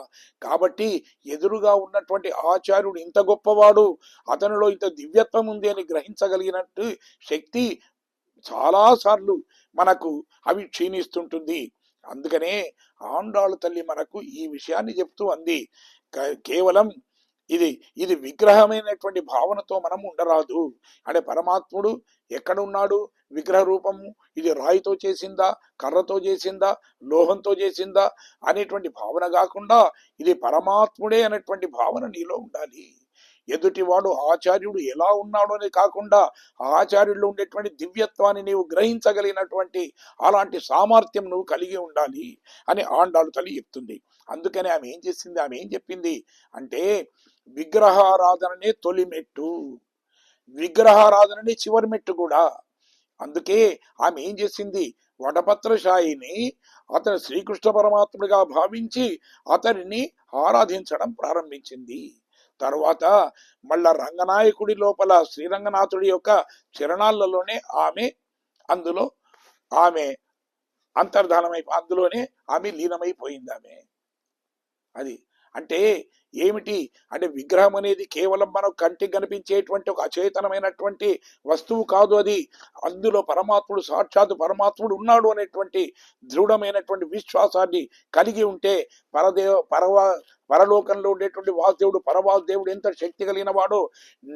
కాబట్టి ఎదురుగా ఉన్నటువంటి ఆచార్యుడు ఇంత గొప్పవాడు, అతనిలో ఇంత దివ్యత్వం ఉంది అని గ్రహించగలిగినట్టు శక్తి చాలాసార్లు మనకు అవి క్షీణిస్తుంటుంది. అందుకనే ఆండాళు తల్లి మనకు ఈ విషయాన్ని చెప్తూ అంది, కేవలం ఇది ఇది విగ్రహమైనటువంటి భావనతో మనం ఉండరాదు. అంటే పరమాత్ముడు ఎక్కడున్నాడు, విగ్రహ రూపము ఇది రాయితో చేసిందా, కర్రతో చేసిందా, లోహంతో చేసిందా అనేటువంటి భావన కాకుండా ఇది పరమాత్ముడే అనేటువంటి భావన నీలో ఉండాలి. ఎదుటివాడు ఆచార్యుడు ఎలా ఉన్నాడు అని కాకుండా ఆచార్యుల్లో ఉండేటువంటి దివ్యత్వాన్ని నీవు గ్రహించగలిగినటువంటి అలాంటి సామర్థ్యం నువ్వు కలిగి ఉండాలి అని ఆండాళ్ళు తల్లి చెప్తుంది. అందుకని ఆమె ఏం చేసింది, ఆమె ఏం చెప్పింది అంటే విగ్రహారాధననే తొలి మెట్టు, విగ్రహారాధననే చివరి మెట్టు కూడా. అందుకే ఆమె ఏం చేసింది, వటపత్రశాయిని అతను శ్రీకృష్ణ పరమాత్ముడిగా భావించి అతనిని ఆరాధించడం ప్రారంభించింది. తర్వాత మళ్ళా రంగనాయకుడి లోపల శ్రీరంగనాథుడి యొక్క చరణాలలోనే ఆమె అందులో ఆమె అందులోనే ఆమె లీనమైపోయింది. ఆమె అది అంటే ఏమిటి అంటే విగ్రహం అనేది కేవలం మనం కంటికి కనిపించేటువంటి ఒక అచేతనమైనటువంటి వస్తువు కాదు. అది అందులో పరమాత్ముడు, సాక్షాత్ పరమాత్ముడు ఉన్నాడు అనేటువంటి దృఢమైనటువంటి విశ్వాసాన్ని కలిగి ఉంటే పరలోకంలో ఉండేటువంటి వాసుదేవుడు, పరవాసుదేవుడు ఎంత శక్తి కలిగిన వాడో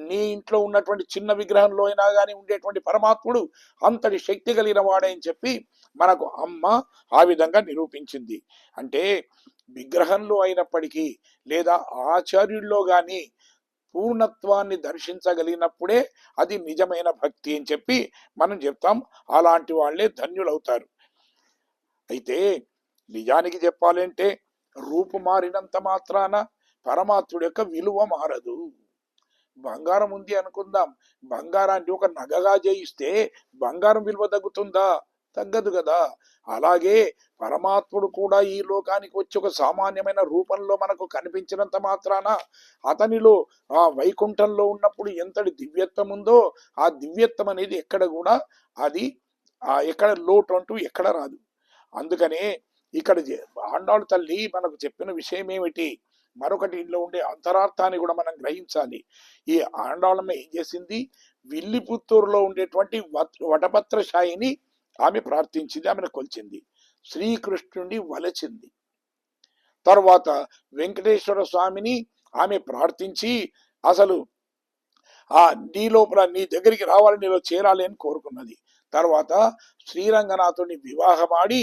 నీ ఇంట్లో ఉన్నటువంటి చిన్న విగ్రహంలో అయినా కానీ ఉండేటువంటి పరమాత్ముడు అంతటి శక్తి కలిగిన వాడే అని చెప్పి మనకు అమ్మ ఆ విధంగా నిరూపించింది. అంటే విగ్రహంలో అయినప్పటికీ లేదా ఆచార్యుల్లో గాని పూర్ణత్వాన్ని దర్శించగలిగినప్పుడే అది నిజమైన భక్తి అని చెప్పి మనం చెప్తాం. అలాంటి వాళ్ళే ధన్యులవుతారు. అయితే నిజానికి చెప్పాలంటే రూపు మారినంత మాత్రాన పరమాత్ముడి యొక్క విలువ మారదు. బంగారం ఉంది అనుకుందాం, బంగారాన్ని ఒక నగగా చేయిస్తే బంగారం విలువ తగ్గుతుందా? తగ్గదు కదా. అలాగే పరమాత్ముడు కూడా ఈ లోకానికి వచ్చి ఒక సామాన్యమైన రూపంలో మనకు కనిపించినంత మాత్రాన అతనిలో ఆ వైకుంఠంలో ఉన్నప్పుడు ఎంతటి దివ్యత్వం ఉందో ఆ దివ్యత్వం అనేది ఎక్కడ కూడా అది ఎక్కడ లోటు అంటూ ఎక్కడ రాదు. అందుకనే ఇక్కడ ఆండాళ్ళ తల్లి మనకు చెప్పిన విషయం ఏమిటి, మరొకటి ఇంట్లో ఉండే అంతరార్థాన్ని కూడా మనం గ్రహించాలి. ఈ ఆండాళ్ళమ్మ ఏం చేసింది, విల్లిపుత్తూరులో ఉండేటువంటి వటపత్రశాయిని ఆమె ప్రార్థించింది, ఆమెను కొలిచింది, శ్రీకృష్ణుడిని వలచింది. తర్వాత వెంకటేశ్వర స్వామిని ఆమె ప్రార్థించి అసలు నీ లోపల నీ దగ్గరికి రావాలి, నీలో చేరాలి అని కోరుకున్నది. తర్వాత శ్రీరంగనాథుని వివాహమాడి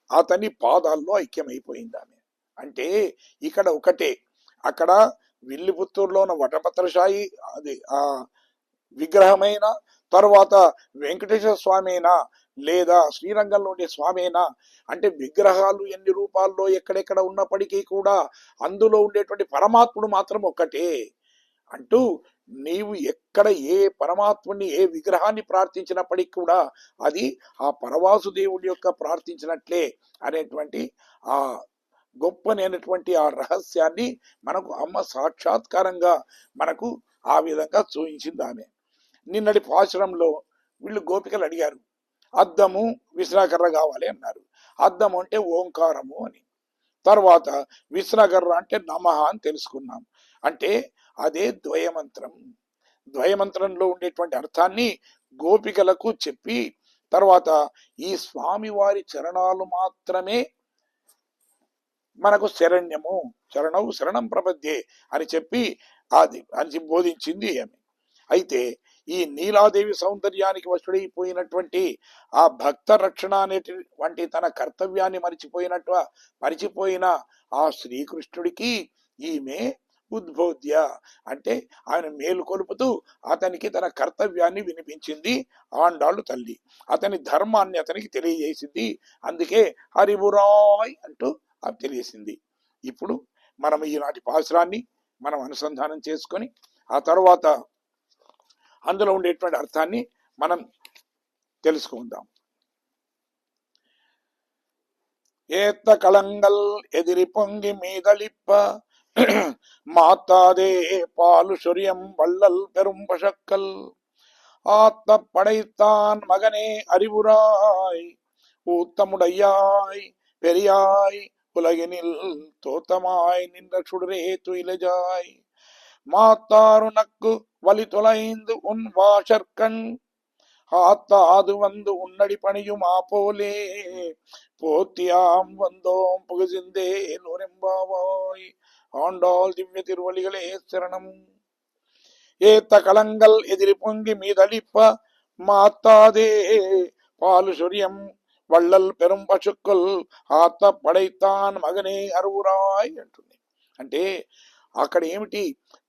అతని పాదాల్లో ఐక్యమైపోయింది ఆమె. అంటే ఇక్కడ ఒకటే, అక్కడ విల్లిపుత్తూరులో ఉన్న వటపత్రశాయి అది ఆ విగ్రహమైన, తర్వాత వెంకటేశ్వర స్వామి అయినా లేదా శ్రీరంగంలో ఉండే స్వామి అయినా, అంటే విగ్రహాలు ఎన్ని రూపాల్లో ఎక్కడెక్కడ ఉన్నప్పటికీ కూడా అందులో ఉండేటువంటి పరమాత్ముడు మాత్రం ఒక్కటే అంటూ నీవు ఎక్కడ ఏ పరమాత్ముని ఏ విగ్రహాన్ని ప్రార్థించినప్పటికీ కూడా అది ఆ పరవాసుదేవుడి యొక్క ప్రార్థించినట్లే అనేటువంటి ఆ గొప్పనైనటువంటి ఆ రహస్యాన్ని మనకు అమ్మ సాక్షాత్కారంగా మనకు ఆ విధంగా చూపించింది ఆమె. నిన్నటి పాశురంలో వీళ్ళు గోపికలు అడిగారు, అద్దము విశ్రాకర్ర కావాలి అన్నారు. అద్దము అంటే ఓంకారము అని, తర్వాత విశ్రాకర్ర అంటే నమః అని తెలుసుకున్నాం. అంటే అదే ద్వయమంత్రం. ద్వయమంత్రంలో ఉండేటువంటి అర్థాన్ని గోపికలకు చెప్పి తర్వాత ఈ స్వామివారి చరణాలు మాత్రమే మనకు శరణ్యము, శరణవు శరణం ప్రపద్యే అని చెప్పి అని బోధించింది ఆమె. అయితే ఈ నీలాదేవి సౌందర్యానికి వశుడైపోయినటువంటి ఆ భక్త రక్షణ అనేటువంటి తన కర్తవ్యాన్ని మరిచిపోయిన ఆ శ్రీకృష్ణుడికి ఈమె ఉద్బోధ్య అంటే ఆయన మేలు కొలుపుతూ అతనికి తన కర్తవ్యాన్ని వినిపించింది ఆండాళ్ళు తల్లి. అతని ధర్మాన్ని అతనికి తెలియజేసింది. అందుకే హరిబురాయ్ అంటూ అది తెలియసింది. ఇప్పుడు మనం ఈనాటి పాసురాన్ని మనం అనుసంధానం చేసుకొని ఆ తర్వాత అందులో ఉండేటువంటి అర్థాన్ని మనం తెలుసుకుందాం. ఏత్త కళంగల్ ఎదిరి పొంగి మీదలిప్ప மாத்தாதே பாலு சொரியம் வள்ளல் பெரும் பழக்கல் ஆத்த படைத்தான் மகனே அறிவுராய் ஊத்தமுடையாய் பெரியாய் உலகினில் தோத்தமாய் நின்ற சுடரே துயிலஜாய் மாத்தாருனக்கு வலி தொலைந்து உன் வாசற்கண் ஆத்தாது வந்து உன்னடி பணியுமா போலே போத்தியாம் வந்தோம் புகுசிந்தே நுரெம்பாவாய். ஆண்டாள் திவ்ய திருவழிகளே சரணம். ஏத்த களங்கள் எதிரி பொங்கி மீதளிப்ப மாத்தாதே பாலு சொரியம் వள்ளల్ పెరం పశుక్కుల్ ఆత్మ పడైతాన్ మగనే అరువురాయ్ అంటుంది. అంటే అక్కడ ఏమిటి,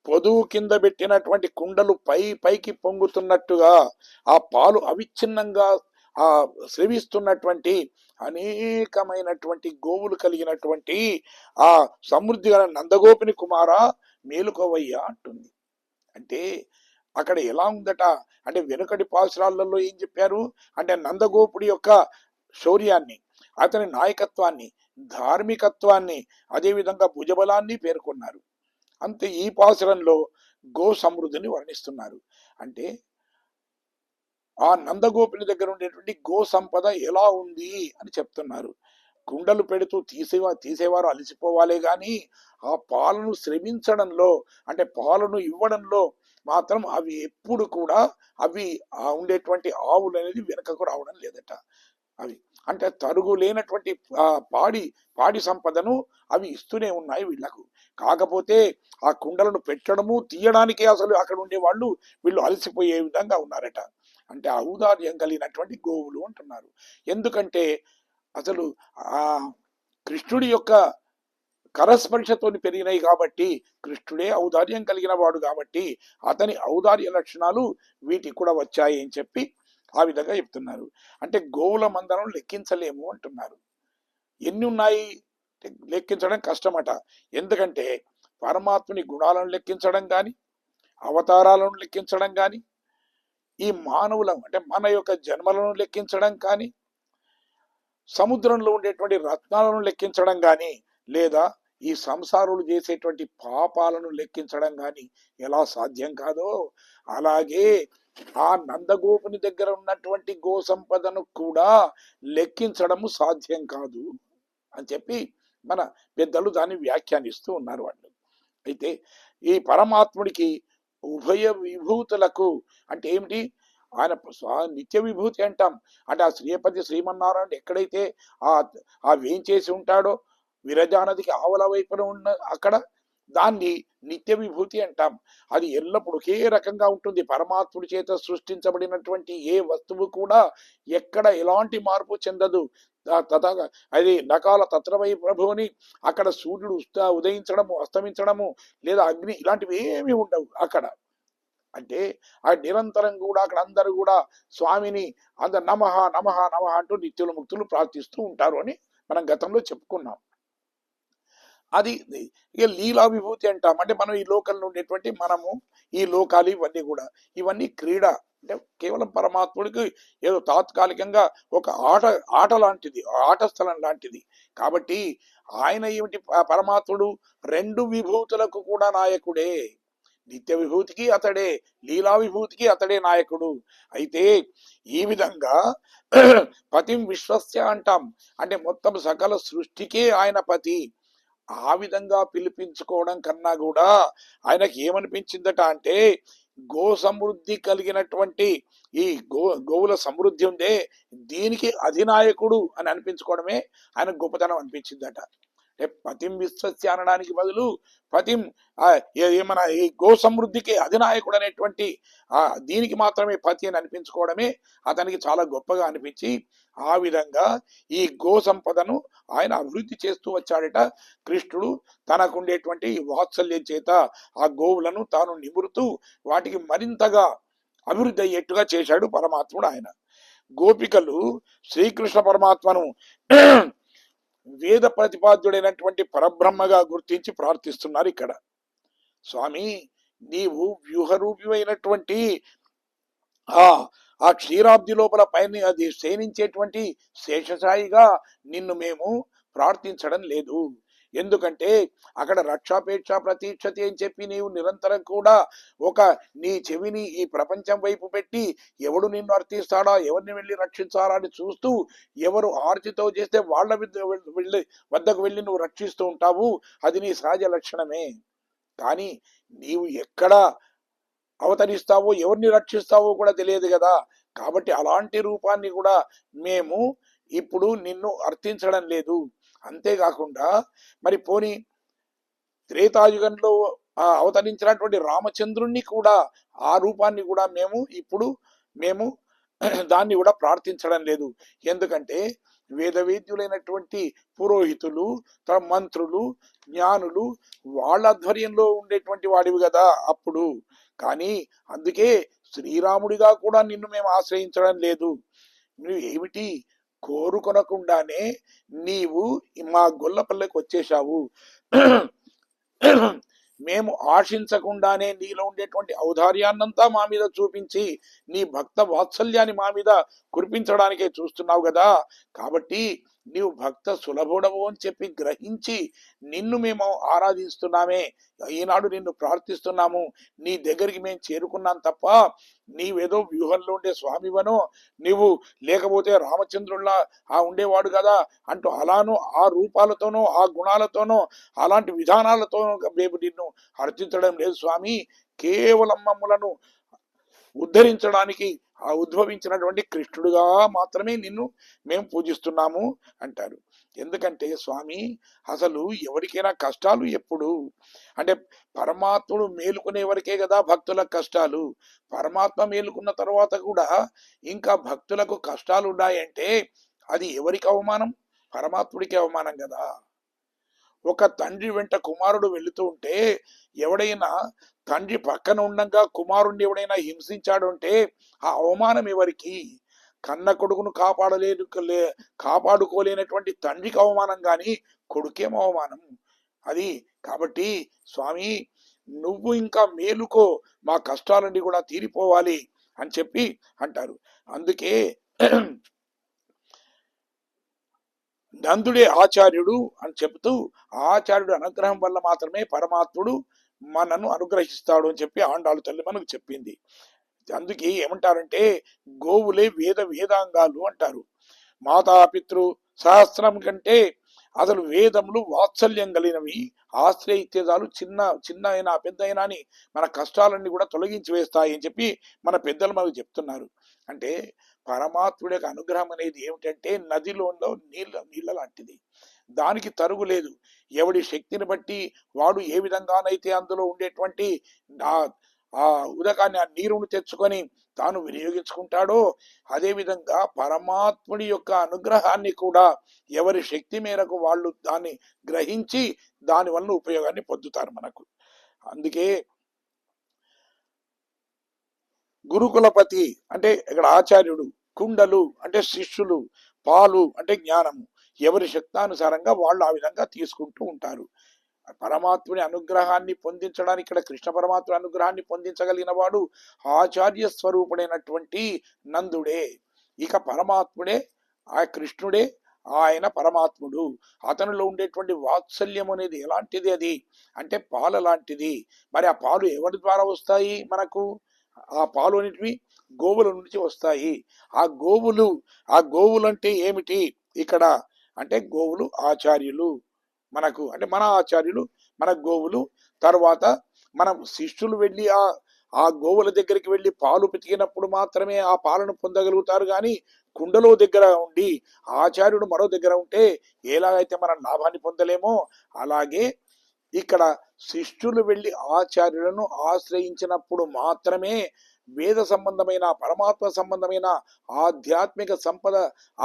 పొదువు కింద పెట్టినటువంటి కుండలు పైకి పొంగుతున్నట్టుగా ఆ పాలు అవిచ్ఛిన్నంగా ఆ స్రవిస్తున్నటువంటి అనేకమైనటువంటి గోవులు కలిగినటువంటి ఆ సమృద్ధి గల నందగోపిని కుమార మేలుకోవయ్యా అంటుంది. అంటే అక్కడ ఎలా ఉందట అంటే వెనుకటి పాసురాలలో ఏం చెప్పారు అంటే నందగోపుడి యొక్క శౌర్యాన్ని, అతని నాయకత్వాన్ని, ధార్మికత్వాన్ని, అదేవిధంగా భుజబలాన్ని పేర్కొన్నారు. అంతే ఈ పాసురంలో గో సమృద్ధిని వర్ణిస్తున్నారు. అంటే ఆ నందగోపుని దగ్గర ఉండేటువంటి గో సంపద ఎలా ఉంది అని చెప్తున్నారు. కుండలు పెడుతూ తీసేవారు అలసిపోవాలే గాని ఆ పాలను శ్రమించడంలో అంటే పాలను ఇవ్వడంలో మాత్రం అవి ఎప్పుడు కూడా అవి ఉండేటువంటి ఆవులు అనేది వెనకకు రావడం లేదట. అవి అంటే తరుగు లేనటువంటి పాడి సంపదను అవి ఇస్తూనే ఉన్నాయి వీళ్లకు. కాకపోతే ఆ కుండలను పెట్టడము తీయడానికి అసలు అక్కడ ఉండే వాళ్ళు వీళ్ళు అలసిపోయే విధంగా ఉన్నారట. అంటే ఔదార్యం కలిగినటువంటి గోవులు అంటున్నారు. ఎందుకంటే అసలు ఆ కృష్ణుడి యొక్క కరస్పర్శతో పెరిగినాయి కాబట్టి, కృష్ణుడే ఔదార్యం కలిగిన వాడు కాబట్టి అతని ఔదార్య లక్షణాలు వీటికి కూడా వచ్చాయి అని చెప్పి ఆ విధంగా చెప్తున్నారు. అంటే గోవుల మందరం లెక్కించలేము అంటున్నారు. ఎన్ని ఉన్నాయి లెక్కించడం కష్టమట. ఎందుకంటే పరమాత్ముని గుణాలను లెక్కించడం కానీ, అవతారాలను లెక్కించడం కానీ, ఈ మానవులను అంటే మన యొక్క జన్మలను లెక్కించడం కానీ, సముద్రంలో ఉండేటువంటి రత్నాలను లెక్కించడం కానీ, లేదా ఈ సంసారులు చేసేటువంటి పాపాలను లెక్కించడం కానీ ఎలా సాధ్యం కాదో, అలాగే ఆ నందగోపుని దగ్గర ఉన్నటువంటి గో సంపదను కూడా లెక్కించడము సాధ్యం కాదు అని చెప్పి మన పెద్దలు దాన్ని వ్యాఖ్యానిస్తూ ఉన్నారు వాళ్ళు. అయితే ఈ పరమాత్ముడికి ఉభయ విభూతులకు అంటే ఏమిటి, ఆయన నిత్య విభూతి అంటాం. అంటే ఆ శ్రీపతి శ్రీమన్నారాయణ ఎక్కడైతే ఆ వేంచేసి ఉంటాడో విరజానదికి ఆవల వైపున ఉన్న అక్కడ దాన్ని నిత్య విభూతి అంటాం. అది ఎల్లప్పుడు ఒకే రకంగా ఉంటుంది. పరమాత్ముడి చేత సృష్టించబడినటువంటి ఏ వస్తువు కూడా ఎక్కడ ఎలాంటి మార్పు చెందదు. అది నకాల తత్రమై ప్రభుని అక్కడ సూర్యుడు ఉదయించడము, అస్తమించడము, లేదా అగ్ని ఇలాంటివి ఏమి ఉండవు అక్కడ. అంటే ఆ నిరంతరం కూడా అక్కడ అందరూ కూడా స్వామిని అందరు నమః నమః నమః అంటూ నిత్యులు ముక్తులు ప్రార్థిస్తూ ఉంటారు అని మనం గతంలో చెప్పుకున్నాం. అది ఇక లీలా విభూతి అంటాం. అంటే మనం ఈ లోకంలో ఉండేటువంటి మనము ఈ లోకాలు ఇవన్నీ క్రీడ అంటే కేవలం పరమాత్ముడికి ఏదో తాత్కాలికంగా ఒక ఆట లాంటిది, ఆట స్థలం లాంటిది. కాబట్టి ఆయన ఏమిటి పరమాత్ముడు రెండు విభూతులకు కూడా నాయకుడే. నిత్య విభూతికి అతడే, లీలా విభూతికి అతడే నాయకుడు. అయితే ఈ విధంగా పతిం విశ్వస్య అంటాం. అంటే మొత్తం సకల సృష్టికే ఆయన పతి. ఆ విధంగా పిలిపించుకోవడం కన్నా కూడా ఆయనకి ఏమనిపించిందట అంటే గో సమృద్ధి కలిగినటువంటి ఈ గోవుల సమృద్ధి ఉందే దీనికి అధినాయకుడు అని అనిపించుకోవడమే ఆయన గొప్పతనం అనిపించిందట. అంటే పతిం విశ్వస్య అనడానికి బదులు పతిం ఏమన్నా ఈ గో సమృద్ధికి అధినాయకుడు అనేటువంటి దీనికి మాత్రమే పతి అని అనిపించుకోవడమే అతనికి చాలా గొప్పగా అనిపించి ఆ విధంగా ఈ గో సంపదను ఆయన అభివృద్ధి చేస్తూ వచ్చాడట. కృష్ణుడు తనకుండేటువంటి వాత్సల్యం చేత ఆ గోవులను తాను నిమురుతూ వాటికి మరింతగా అభివృద్ధి అయ్యేట్టుగా చేశాడు పరమాత్ముడు ఆయన. గోపికలు శ్రీకృష్ణ పరమాత్మను వేద ప్రతిపాద్యుడైనటువంటి పరబ్రహ్మగా గుర్తించి ప్రార్థిస్తున్నారు ఇక్కడ. స్వామి, నీవు వ్యూహరూపమైనటువంటి ఆ క్షీరాబ్ది లోపల పైన అది శయనించేటువంటి శేషసాయిగా నిన్ను మేము ప్రార్థించడం లేదు. ఎందుకంటే అక్కడ రక్షాపేక్ష ప్రతీక్షతి అని చెప్పి నీవు నిరంతరం కూడా నీ చెవిని ఈ ప్రపంచం వైపు పెట్టి ఎవడు నిన్ను అర్థిస్తాడా, ఎవరిని వెళ్ళి రక్షించాలా అని చూస్తూ ఎవరు ఆర్తితో చేస్తే వాళ్ళ వద్దకు వెళ్ళి నువ్వు రక్షిస్తూ ఉంటావు. అది నీ సహజ లక్షణమే. కానీ నీవు ఎక్కడ అవతరిస్తావో ఎవరిని రక్షిస్తావో కూడా తెలియదు కదా. కాబట్టి అలాంటి రూపాన్ని కూడా మేము ఇప్పుడు నిన్ను అర్థించడం లేదు. అంతేకాకుండా మరి పోని త్రేతాయుగంలో అవతరించినటువంటి రామచంద్రుణ్ణి కూడా, ఆ రూపాన్ని కూడా మేము దాన్ని కూడా ప్రార్థించడం లేదు. ఎందుకంటే వేదవేద్యులైనటువంటి పురోహితులు, మంత్రులు, జ్ఞానులు, వాళ్ళ ఆధ్వర్యంలో ఉండేటువంటి వాడివి కదా అప్పుడు. కానీ అందుకే శ్రీరాముడిగా కూడా నిన్ను మేము ఆశ్రయించడం లేదు. నువ్వు ఏమిటి కోరుకొనకుండానే నీవు మా గొల్లపల్లెకి వచ్చేశావు. మేము ఆశించకుండానే నీలో ఉండేటువంటి ఔదార్యాన్నంతా మా మీద చూపించి నీ భక్త వాత్సల్యాన్ని మా మీద కురిపించడానికే చూస్తున్నావు కదా. కాబట్టి నీవు భక్త సులభుడవు అని చెప్పి గ్రహించి నిన్ను మేము ఆరాధిస్తున్నామే, ఈనాడు నిన్ను ప్రార్థిస్తున్నాము. నీ దగ్గరికి మేము చేరుకున్నాం తప్ప నీవేదో వ్యూహంలో ఉండే స్వామివనో, నీవు లేకపోతే రామచంద్రుల్లా ఉండేవాడు కదా అంటూ అలానో ఆ రూపాలతోనో ఆ గుణాలతోనో అలాంటి విధానాలతోనో మేము నిన్ను అర్థించడం లేదు స్వామి. కేవలం మమ్ములను ఉద్ధరించడానికి ఉద్భవించినటువంటి కృష్ణుడిగా మాత్రమే నిన్ను మేము పూజిస్తున్నాము అంటారు. ఎందుకంటే స్వామి, అసలు ఎవరికైనా కష్టాలు ఎప్పుడు అంటే పరమాత్ముడు మేలుకునే వరకే కదా భక్తులకు కష్టాలు. పరమాత్మ మేలుకున్న తర్వాత కూడా ఇంకా భక్తులకు కష్టాలు ఉన్నాయంటే అది ఎవరికి అవమానం? పరమాత్ముడికి అవమానం కదా. ఒక తండ్రి వెంట కుమారుడు వెళుతూ ఉంటే ఎవడైనా తండ్రి పక్కన ఉండగా కుమారుణ్ణి ఎవడైనా హింసించాడు అంటే ఆ అవమానం ఎవరికి? కన్న కొడుకును కాపాడుకోలేనటువంటి తండ్రికి అవమానం కానీ కొడుకేం అవమానం అది. కాబట్టి స్వామి, నువ్వు ఇంకా మేలుకో, మా కష్టాలన్నీ కూడా తీరిపోవాలి అని చెప్పి అంటారు. అందుకే నందుడే ఆచార్యుడు అని చెబుతూ ఆచార్యుడు అనుగ్రహం వల్ల మాత్రమే పరమాత్ముడు మనను అనుగ్రహిస్తాడు అని చెప్పి ఆండాళ్ళు తల్లి మనకు చెప్పింది. అందుకే ఏమంటారంటే గోవులే వేదాంగాలు అంటారు. మాతాపితృ సహస్రం కంటే అసలు వేదములు వాత్సల్యం కలిగినవి. ఆశ్రయిత్యజాలు చిన్న అయినా పెద్ద అయినా అని మన కష్టాలన్నీ కూడా తొలగించి వేస్తాయి అని చెప్పి మన పెద్దలు మనకు చెప్తున్నారు. అంటే పరమాత్ముడి యొక్క అనుగ్రహం అనేది ఏమిటంటే నదిలో నీళ్ళ లాంటిది, దానికి తరుగు లేదు. ఎవడి శక్తిని బట్టి వాడు ఏ విధంగానైతే అందులో ఉండేటువంటి ఆ ఉదకాన్ని ఆ నీరును తెచ్చుకొని తాను వినియోగించుకుంటాడో అదేవిధంగా పరమాత్ముడి యొక్క అనుగ్రహాన్ని కూడా ఎవరి శక్తి మేరకు వాళ్ళు దాన్ని గ్రహించి దాని వల్ల ఉపయోగాన్ని పొందుతారు మనకు. అందుకే గురుకులపతి అంటే ఇక్కడ ఆచార్యుడు, కుండలు అంటే శిష్యులు, పాలు అంటే జ్ఞానము. ఎవరి శక్తానుసారంగా వాళ్ళు ఆ విధంగా తీసుకుంటూ ఉంటారు. పరమాత్ముని అనుగ్రహాన్ని పొందించడానికి ఇక్కడ కృష్ణ పరమాత్మ అనుగ్రహాన్ని పొందించగలిగిన వాడు ఆచార్య స్వరూపుడైనటువంటి నందుడే. ఇక పరమాత్ముడే ఆ కృష్ణుడే, ఆయన పరమాత్ముడు. అతనిలో ఉండేటువంటి వాత్సల్యం అనేది ఎలాంటిది? అది అంటే పాల లాంటిది. మరి ఆ పాలు ఎవరి ద్వారా వస్తాయి మనకు? ఆ పాలు అనేటివి గోవుల నుంచి వస్తాయి. ఆ గోవులు అంటే ఏమిటి ఇక్కడ అంటే గోవులు ఆచార్యులు మనకు, అంటే మన ఆచార్యులు మన గోవులు. తర్వాత మనం శిష్యులు వెళ్ళి ఆ గోవుల దగ్గరికి వెళ్ళి పాలు పితికినప్పుడు మాత్రమే ఆ పాలను పొందగలుగుతారు. కానీ కుండలో దగ్గర ఉండి ఆచార్యుడు మరో దగ్గర ఉంటే ఎలాగైతే మనం లాభాన్ని పొందలేమో అలాగే ఇక్కడ శిష్యులు వెళ్ళి ఆచార్యులను ఆశ్రయించినప్పుడు మాత్రమే వేద సంబంధమైన పరమాత్మ సంబంధమైన ఆధ్యాత్మిక సంపద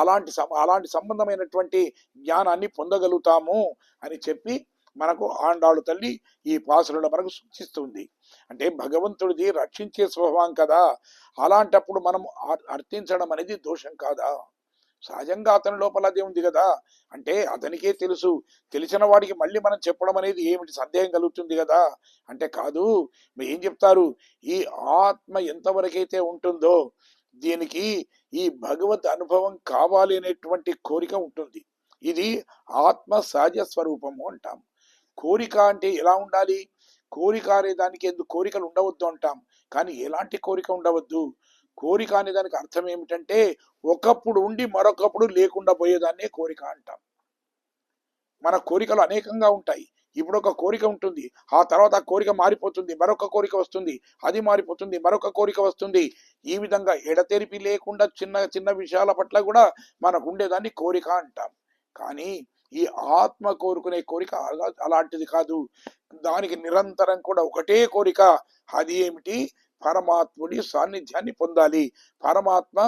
అలాంటి సంబంధమైనటువంటి జ్ఞానాన్ని పొందగలుగుతాము అని చెప్పి మనకు ఆండాళ్ళు తల్లి ఈ పాసులలో మనకు సూచిస్తుంది. అంటే భగవంతుడిది రక్షించే స్వభావం కదా, అలాంటప్పుడు మనం అర్థించడం అనేది దోషం కాదా? సహజంగా అతని లోపల అదే ఉంది కదా. అంటే అతనికే తెలుసు, తెలిసిన వాడికి మళ్ళీ మనం చెప్పడం అనేది ఏమిటి సందేహం కలుగుతుంది కదా. అంటే కాదు, ఏం చెప్తారు, ఈ ఆత్మ ఎంతవరకైతే ఉంటుందో దీనికి ఈ భగవత్ అనుభవం కావాలి అనేటువంటి కోరిక ఉంటుంది. ఇది ఆత్మ సహజ స్వరూపము అంటాం. కోరిక అంటే ఎలా ఉండాలి? కోరిక అనే దానికి ఎందుకు కోరికలు ఉండవద్దు అంటాం, కానీ ఎలాంటి కోరిక ఉండవద్దు? కోరిక అనే దానికి అర్థం ఏమిటంటే ఒకప్పుడు ఉండి మరొకప్పుడు లేకుండా పోయేదాన్నే కోరిక అంటాం. మన కోరికలు అనేకంగా ఉంటాయి. ఇప్పుడు ఒక కోరిక ఉంటుంది, ఆ తర్వాత ఆ కోరిక మారిపోతుంది, మరొక కోరిక వస్తుంది, అది మారిపోతుంది, మరొక కోరిక వస్తుంది. ఈ విధంగా ఎడతెరిపి లేకుండా చిన్న చిన్న విషయాల పట్ల కూడా మనకు ఉండేదాన్ని కోరిక అంటాం. కానీ ఈ ఆత్మ కోరుకునే కోరిక అలాంటిది కాదు. దానికి నిరంతరం కూడా ఒకటే కోరిక, అది ఏమిటి? పరమాత్ముడి సాన్నిధ్యాన్ని పొందాలి, పరమాత్మ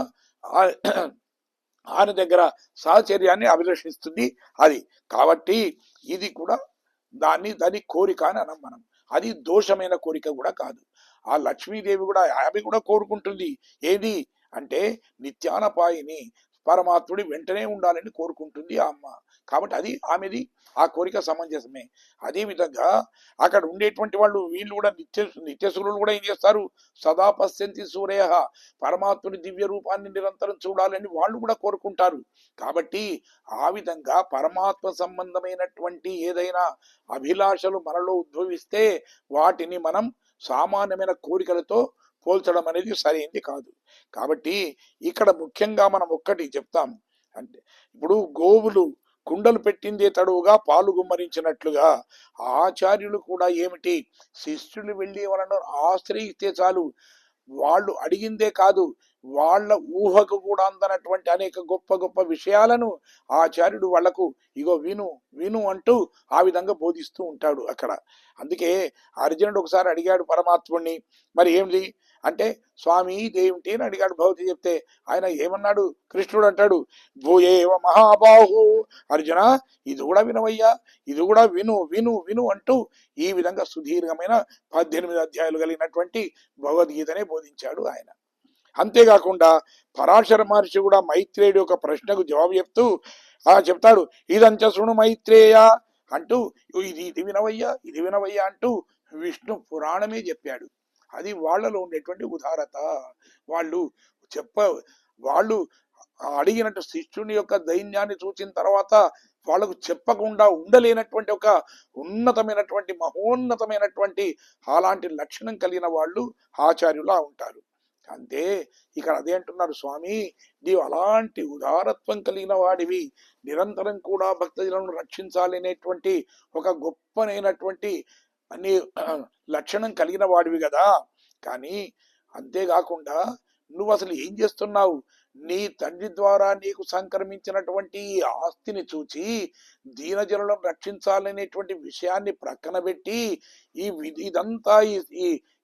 ఆయన దగ్గర సాహచర్యాన్ని అభిలషిస్తుంది అది. కాబట్టి ఇది కూడా దాని కోరిక అని అనం మనం. అది దోషమైన కోరిక కూడా కాదు. ఆ లక్ష్మీదేవి కూడా ఆమె కూడా కోరుకుంటుంది. ఏది అంటే నిత్యానపాయిని పరమాత్ముడి వెంటనే ఉండాలని కోరుకుంటుంది ఆ అమ్మ. కాబట్టి అది ఆమెది, ఆ కోరిక సమంజసమే. అదే విధంగా అక్కడ ఉండేటువంటి వాళ్ళు వీళ్ళు కూడా నిత్యసురులు కూడా ఏం చేస్తారు? సదా పశ్యంతి సూర్య, పరమాత్ముడి దివ్య రూపాన్ని నిరంతరం చూడాలని వాళ్ళు కూడా కోరుకుంటారు. కాబట్టి ఆ విధంగా పరమాత్మ సంబంధమైనటువంటి ఏదైనా అభిలాషలు మనలో ఉద్భవిస్తే వాటిని మనం సామాన్యమైన కోరికలతో పోల్చడం అనేది సరైంది కాదు. కాబట్టి ఇక్కడ ముఖ్యంగా మనం ఒక్కటి చెప్తాం, అంటే ఇప్పుడు గోవులు కుండలు పెట్టిందే తడువుగా పాలు గుమ్మరించినట్లుగా ఆచార్యులు కూడా ఏమిటి, శిష్యులు వెళ్ళి వాళ్ళను ఆశ్రయిస్తే చాలు, వాళ్ళు అడిగిందే కాదు, వాళ్ళ ఊహకు కూడా అందనటువంటి అనేక గొప్ప గొప్ప విషయాలను ఆచార్యుడు వాళ్లకు ఇగో విను విను అంటూ ఆ విధంగా బోధిస్తూ ఉంటాడు అక్కడ. అందుకే అర్జునుడు ఒకసారి అడిగాడు పరమాత్ముడిని, మరి ఏమిటి అంటే స్వామి ఇదేమిటి అని అడిగాడు. భగవతి చెప్తే ఆయన ఏమన్నాడు? కృష్ణుడు అంటాడు, భూయేవ మహాబాహు అర్జున, ఇది కూడా వినవయ్యా, ఇది కూడా విను విను విను అంటూ ఈ విధంగా సుదీర్ఘమైన 18 అధ్యాయాలు కలిగినటువంటి భగవద్గీతనే బోధించాడు ఆయన. అంతేకాకుండా పరాశర మహర్షి కూడా మైత్రేయుడి యొక్క ప్రశ్నకు జవాబు చెప్తూ చెప్తాడు, ఇదంచ శృణు మైత్రేయ అంటూ ఇది వినవయ్యా ఇది వినవయ్యా అంటూ విష్ణు పురాణమే చెప్పాడు. అది వాళ్ళలో ఉండేటువంటి ఉదారత. వాళ్ళు అడిగినట్టు శిష్యుని యొక్క దైన్యాన్ని చూసిన తర్వాత వాళ్ళకు చెప్పకుండా ఉండలేనటువంటి ఒక ఉన్నతమైనటువంటి మహోన్నతమైనటువంటి అలాంటి లక్షణం కలిగిన వాళ్ళు ఆచార్యులా ఉంటారు. అంతే ఇక్కడ అదే అంటున్నారు, స్వామి నీవు అలాంటి ఉదారత్వం కలిగిన వాడివి, నిరంతరం కూడా భక్తజనులను రక్షించాలి అనేటువంటి ఒక గొప్పనైనటువంటి అన్ని లక్షణం కలిగిన వాడివి కదా. కానీ అంతేకాకుండా నువ్వు అసలు ఏం చేస్తున్నావు? నీ తండ్రి ద్వారా నీకు సంక్రమించినటువంటి ఆస్తిని చూచి దీనజనులను రక్షించాలనేటువంటి విషయాన్ని ప్రక్కన పెట్టి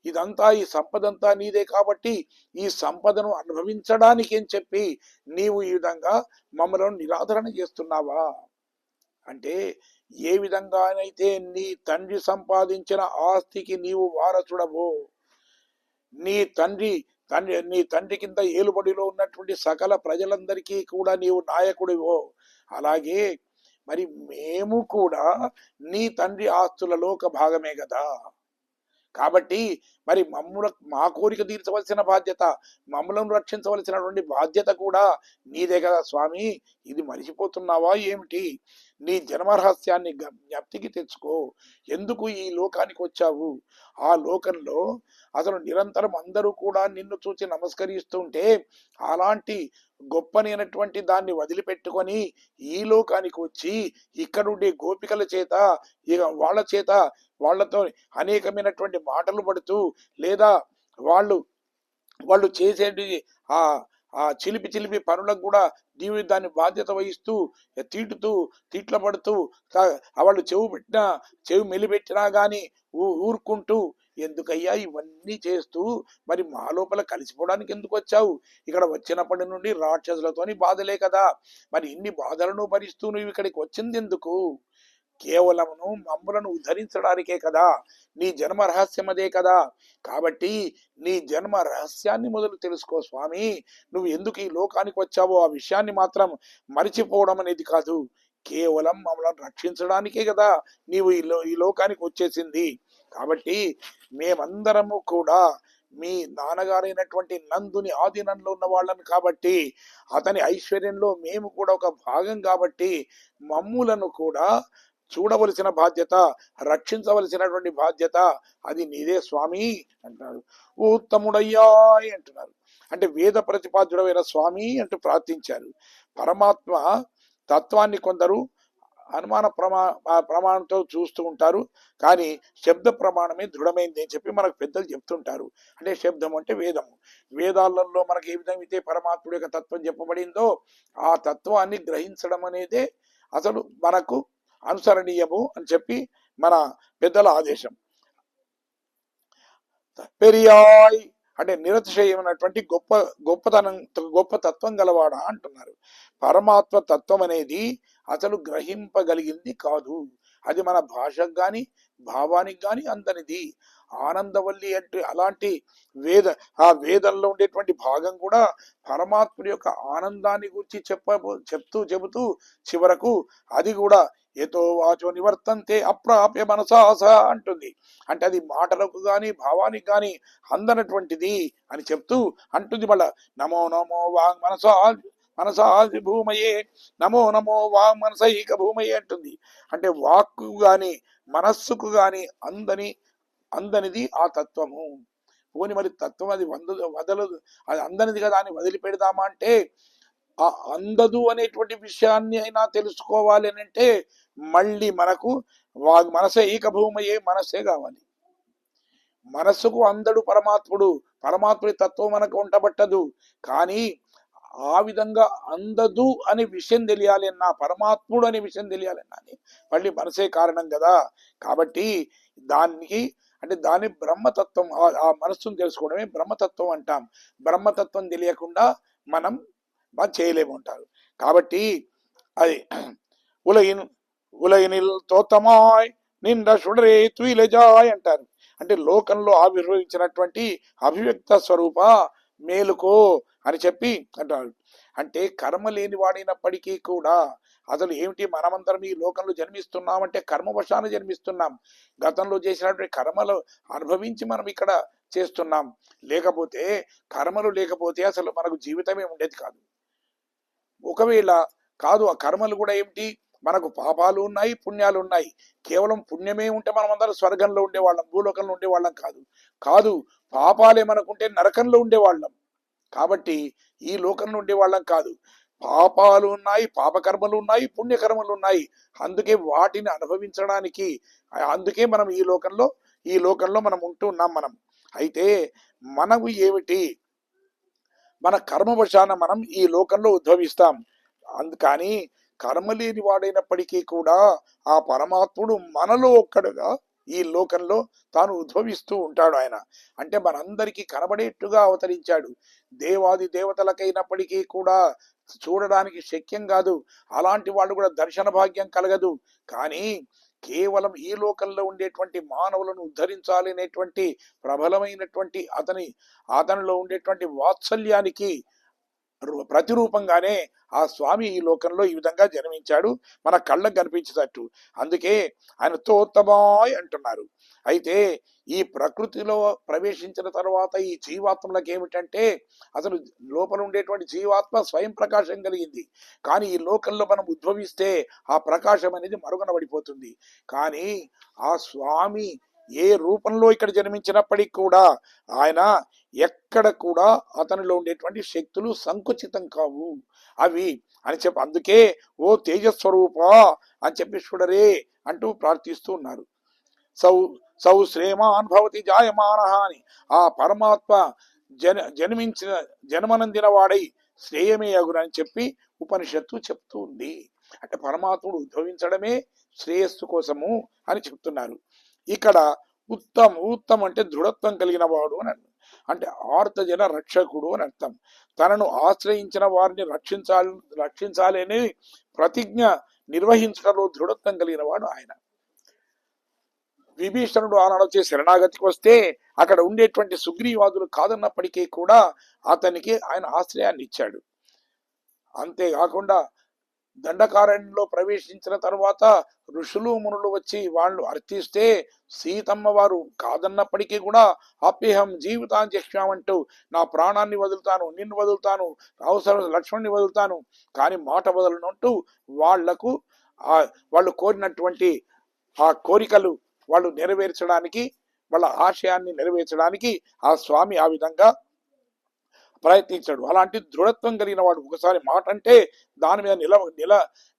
ఇదంతా ఈ సంపదంతా నీదే కాబట్టి ఈ సంపదను అనుభవించడానికి అని చెప్పి నీవు ఈ విధంగా మమ్మల్ని నిరాదరణ చేస్తున్నావా అంటే, ఏ విధంగానైతే నీ తండ్రి సంపాదించిన ఆస్తికి నీవు వారసుడవో, నీ తండ్రి కింద ఏలుబడిలో ఉన్నటువంటి సకల ప్రజలందరికీ కూడా నీవు నాయకుడివో, అలాగే మరి మేము కూడా నీ తండ్రి ఆస్తులలో ఒక భాగమే కదా. కాబట్టి మరి మా కోరిక తీర్చవలసిన బాధ్యత, మమ్మలను రక్షించవలసినటువంటి బాధ్యత కూడా నీదే కదా స్వామి. ఇది మరిచిపోతున్నావా ఏమిటి? నీ జన్మరహస్యాన్ని జ్ఞప్తికి తెచ్చుకో. ఎందుకు ఈ లోకానికి వచ్చావు? ఆ లోకంలో అసలు నిరంతరం అందరూ కూడా నిన్ను చూసి నమస్కరిస్తుంటే అలాంటి గొప్పనైనటువంటి దాన్ని వదిలిపెట్టుకొని ఈ లోకానికి వచ్చి ఇక్కడుండే గోపికల చేత ఇక వాళ్ళతో అనేకమైనటువంటి మాటలు పడుతూ, లేదా వాళ్ళు చేసేటి ఆ చిలిపి పనులకు కూడా నీవు దాన్ని బాధ్యత వహిస్తూ తిట్ల పడుతూ వాళ్ళు చెవి మెలిపెట్టినా గాని ఊరుకుంటూ, ఎందుకయ్యా ఇవన్నీ చేస్తూ మరి మా లోపల కలిసిపోవడానికి ఎందుకు వచ్చావు? ఇక్కడ వచ్చినప్పటి నుండి రాక్షసులతోని బాధలే కదా, మరి ఇన్ని బాధలను భరిస్తూ నువ్వు ఇక్కడికి వచ్చింది ఎందుకు? కేవలమును మమ్ములను ఉద్ధరించడానికే కదా. నీ జన్మ రహస్యం అదే కదా. కాబట్టి నీ జన్మ రహస్యాన్ని మొదలు తెలుసుకో స్వామి. నువ్వు ఎందుకు ఈ లోకానికి వచ్చావో ఆ విషయాన్ని మాత్రం మరిచిపోవడం అనేది కాదు. కేవలం మమ్మల్ని రక్షించడానికే కదా నీవు ఈ లోకానికి వచ్చేసింది. కాబట్టి మేమందరము కూడా మీ నాన్నగారైనటువంటి నందుని ఆధీనంలో ఉన్న వాళ్ళని కాబట్టి, అతని ఐశ్వర్యంలో మేము కూడా ఒక భాగం కాబట్టి మమ్ములను కూడా చూడవలసిన బాధ్యత, రక్షించవలసినటువంటి బాధ్యత అది నీదే స్వామి అంటున్నారు. ఉత్తముడయ్యా అంటున్నారు. అంటే వేద ప్రతిపాద్యుడమైన స్వామి అంటూ ప్రార్థించారు. పరమాత్మ తత్వాన్ని కొందరు అనుమాన ప్రమాణంతో చూస్తూ ఉంటారు, కానీ శబ్ద ప్రమాణమే దృఢమైంది అని చెప్పి మనకు పెద్దలు చెప్తుంటారు. అంటే శబ్దం అంటే వేదము. వేదాలలో మనకు ఏ విధంగా అయితే పరమాత్ముడి యొక్క తత్వం చెప్పబడిందో ఆ తత్వాన్ని గ్రహించడం అనేదే అసలు మనకు అనుసరణీయము అని చెప్పి మన పెద్దల ఆదేశం. పెరియాయ్ అంటే నిరతిశయమైనటువంటి గొప్ప తత్వం గలవాడా అంటున్నారు. పరమాత్మ తత్వం అనేది అసలు గ్రహింపగలిగింది కాదు. అది మన భాషకు గాని భావానికి గాని అందనిది. ఆనందవల్లి అంటే అలాంటి ఆ వేదంలో ఉండేటువంటి భాగం కూడా పరమాత్ముడి యొక్క ఆనందాన్ని గురించి చెబుతూ చివరకు అది కూడా ఏతో వాచో నివర్తంతే అప్రాప్య మనసాస అంటుంది. అంటే అది మాటలకు గాని భావానికి గాని అందనటువంటిది అని చెప్తూ అంటుంది. మళ్ళా నమో నమో వాంగ్ మనసాది భూమయే నమో నమో వాంగ్ మనసైక భూమయే అంటుంది. అంటే వాక్కు గాని మనస్సుకు గాని అందనిది ఆ తత్వము. పోని మరి తత్వం అది వదలదు, అది అందనిది కదా అని వదిలిపెడదామా అంటే ఆ అందదు అనేటువంటి విషయాన్ని అయినా తెలుసుకోవాలి అని అంటే మళ్ళీ మనకు మనసే ఏకభూమయే మనస్సే కావాలి. మనస్సుకు అందడు పరమాత్ముడి తత్వం మనకు ఉండబట్టదు. కానీ ఆ విధంగా అందదు అనే విషయం తెలియాలి అన్నా, పరమాత్ముడు అనే విషయం తెలియాలన్నా మళ్ళీ మనసే కారణం కదా. కాబట్టి దాన్ని బ్రహ్మతత్వం, ఆ మనస్సును తెలుసుకోవడమే బ్రహ్మతత్వం అంటాం. బ్రహ్మతత్వం తెలియకుండా మనం చేయలేము అంటారు. కాబట్టి అది ఉలగినిల్ తోతమాయ్ నిండ సుడరే తుయిలజాయ్ అంటారు. అంటే లోకంలో ఆవిర్భవించినటువంటి అభివ్యక్త స్వరూప మేలుకో అని చెప్పి అంటారు. అంటే కర్మ లేని వాడినప్పటికీ కూడా అసలు ఏమిటి, మనమందరం ఈ లోకంలో జన్మిస్తున్నామంటే కర్మవశాన జన్మిస్తున్నాం. గతంలో చేసినటువంటి కర్మలు అనుభవించి మనం ఇక్కడ చేస్తున్నాం. లేకపోతే కర్మలు లేకపోతే అసలు మనకు జీవితమే ఉండేది కాదు. ఒకవేళ కాదు, ఆ కర్మలు కూడా ఏమిటి, మనకు పాపాలు ఉన్నాయి, పుణ్యాలు ఉన్నాయి. కేవలం పుణ్యమే ఉంటే మనం అందరం స్వర్గంలో ఉండేవాళ్ళం, భూలోకంలో ఉండేవాళ్ళం కాదు. పాపాలే మనకుంటే నరకంలో ఉండేవాళ్ళం. కాబట్టి ఈ లోకంలో ఉండేవాళ్ళం కాదు. పాపాలు ఉన్నాయి, పాపకర్మలు ఉన్నాయి, పుణ్యకర్మలు ఉన్నాయి. అందుకే వాటిని అనుభవించడానికి, అందుకే మనం ఈ లోకంలో మనం ఉంటున్నాం. మనం అయితే మనకు ఏమిటి, మన కర్మవశాన మనం ఈ లోకంలో ఉద్భవిస్తాం. అందుకని కర్మ లేని వాడైనప్పటికీ కూడా ఆ పరమాత్ముడు మనలో ఒక్కడుగా ఈ లోకంలో తాను ఉద్భవిస్తూ ఉంటాడు. ఆయన అంటే మనందరికీ కనబడేట్టుగా అవతరించాడు. దేవాది దేవతలకైనప్పటికీ కూడా చూడడానికి శక్యం కాదు. అలాంటి వాళ్ళు కూడా దర్శన భాగ్యం కలగదు. కానీ కేవలం ఈ లోకంలో ఉండేటువంటి మానవులను ఉద్ధరించాలి అనేటువంటి ప్రబలమైనటువంటి అతనిలో ఉండేటువంటి వాత్సల్యానికి ప్రతిరూపంగానే ఆ స్వామి ఈ లోకంలో ఈ విధంగా జన్మించాడు, మన కళ్ళకు కనిపించేటట్టు. అందుకే ఆయన తోత్తమాయ్ అంటున్నారు. అయితే ఈ ప్రకృతిలో ప్రవేశించిన తర్వాత ఈ జీవాత్మలకు ఏమిటంటే అసలు లోపల ఉండేటువంటి జీవాత్మ స్వయం ప్రకాశం కలిగింది. కానీ ఈ లోకంలో మనం ఉద్భవిస్తే ఆ ప్రకాశం అనేది మరుగున పడిపోతుంది. కానీ ఆ స్వామి ఏ రూపంలో ఇక్కడ జన్మించినప్పటికీ కూడా ఆయన ఎక్కడ కూడా అతనిలో ఉండేటువంటి శక్తులు సంకుచితం కావు అవి అని చెప్పి, అందుకే ఓ తేజస్వరూప అని చెప్పి చూడరే అంటూ ప్రార్థిస్తూ ఉన్నారు. సౌ శ్రేమాన్ భవతి జాయమాన అని ఆ పరమాత్మ జన్మనందిన వాడై శ్రేయమే అగునని చెప్పి ఉపనిషత్తు చెప్తూ ఉంది. అంటే పరమాత్ముడు ఉద్భవించడమే శ్రేయస్సు కోసము అని చెప్తున్నారు. ఇక్కడ ఉత్తమ్ అంటే దృఢత్వం కలిగిన వాడు అని అర్థం. అంటే ఆర్తజన రక్షకుడు అని అర్థం. తనను ఆశ్రయించిన వారిని రక్షించాలి అని ప్రతిజ్ఞ నిర్వహించడంలో దృఢత్వం కలిగిన వాడు ఆయన. విభీషణుడు ఆనాడు వచ్చే శరణాగతికి వస్తే అక్కడ ఉండేటువంటి సుగ్రీవాదులు కాదన్నప్పటికీ కూడా అతనికి ఆయన ఆశ్రయాన్ని ఇచ్చాడు. అంతేకాకుండా దండకారణ్యంలో ప్రవేశించిన తర్వాత ఋషులు మునులు వచ్చి వాళ్ళు అర్థిస్తే సీతమ్మ వారు కాదన్నప్పటికీ కూడా అప్యహం జీవితాన్ని చేశామంటూ నా ప్రాణాన్ని వదులుతాను, నిన్ను వదులుతాను, అవసరం లక్ష్మణ్ణి వదులుతాను, కానీ మాట వదలనంటూ వాళ్ళు కోరినటువంటి ఆ కోరికలు వాళ్ళు నెరవేర్చడానికి, వాళ్ళ ఆశయాన్ని నెరవేర్చడానికి ఆ స్వామి ఆ విధంగా ప్రయత్నించాడు. అలాంటి దృఢత్వం కలిగిన వాడు, ఒకసారి మాట అంటే దాని మీద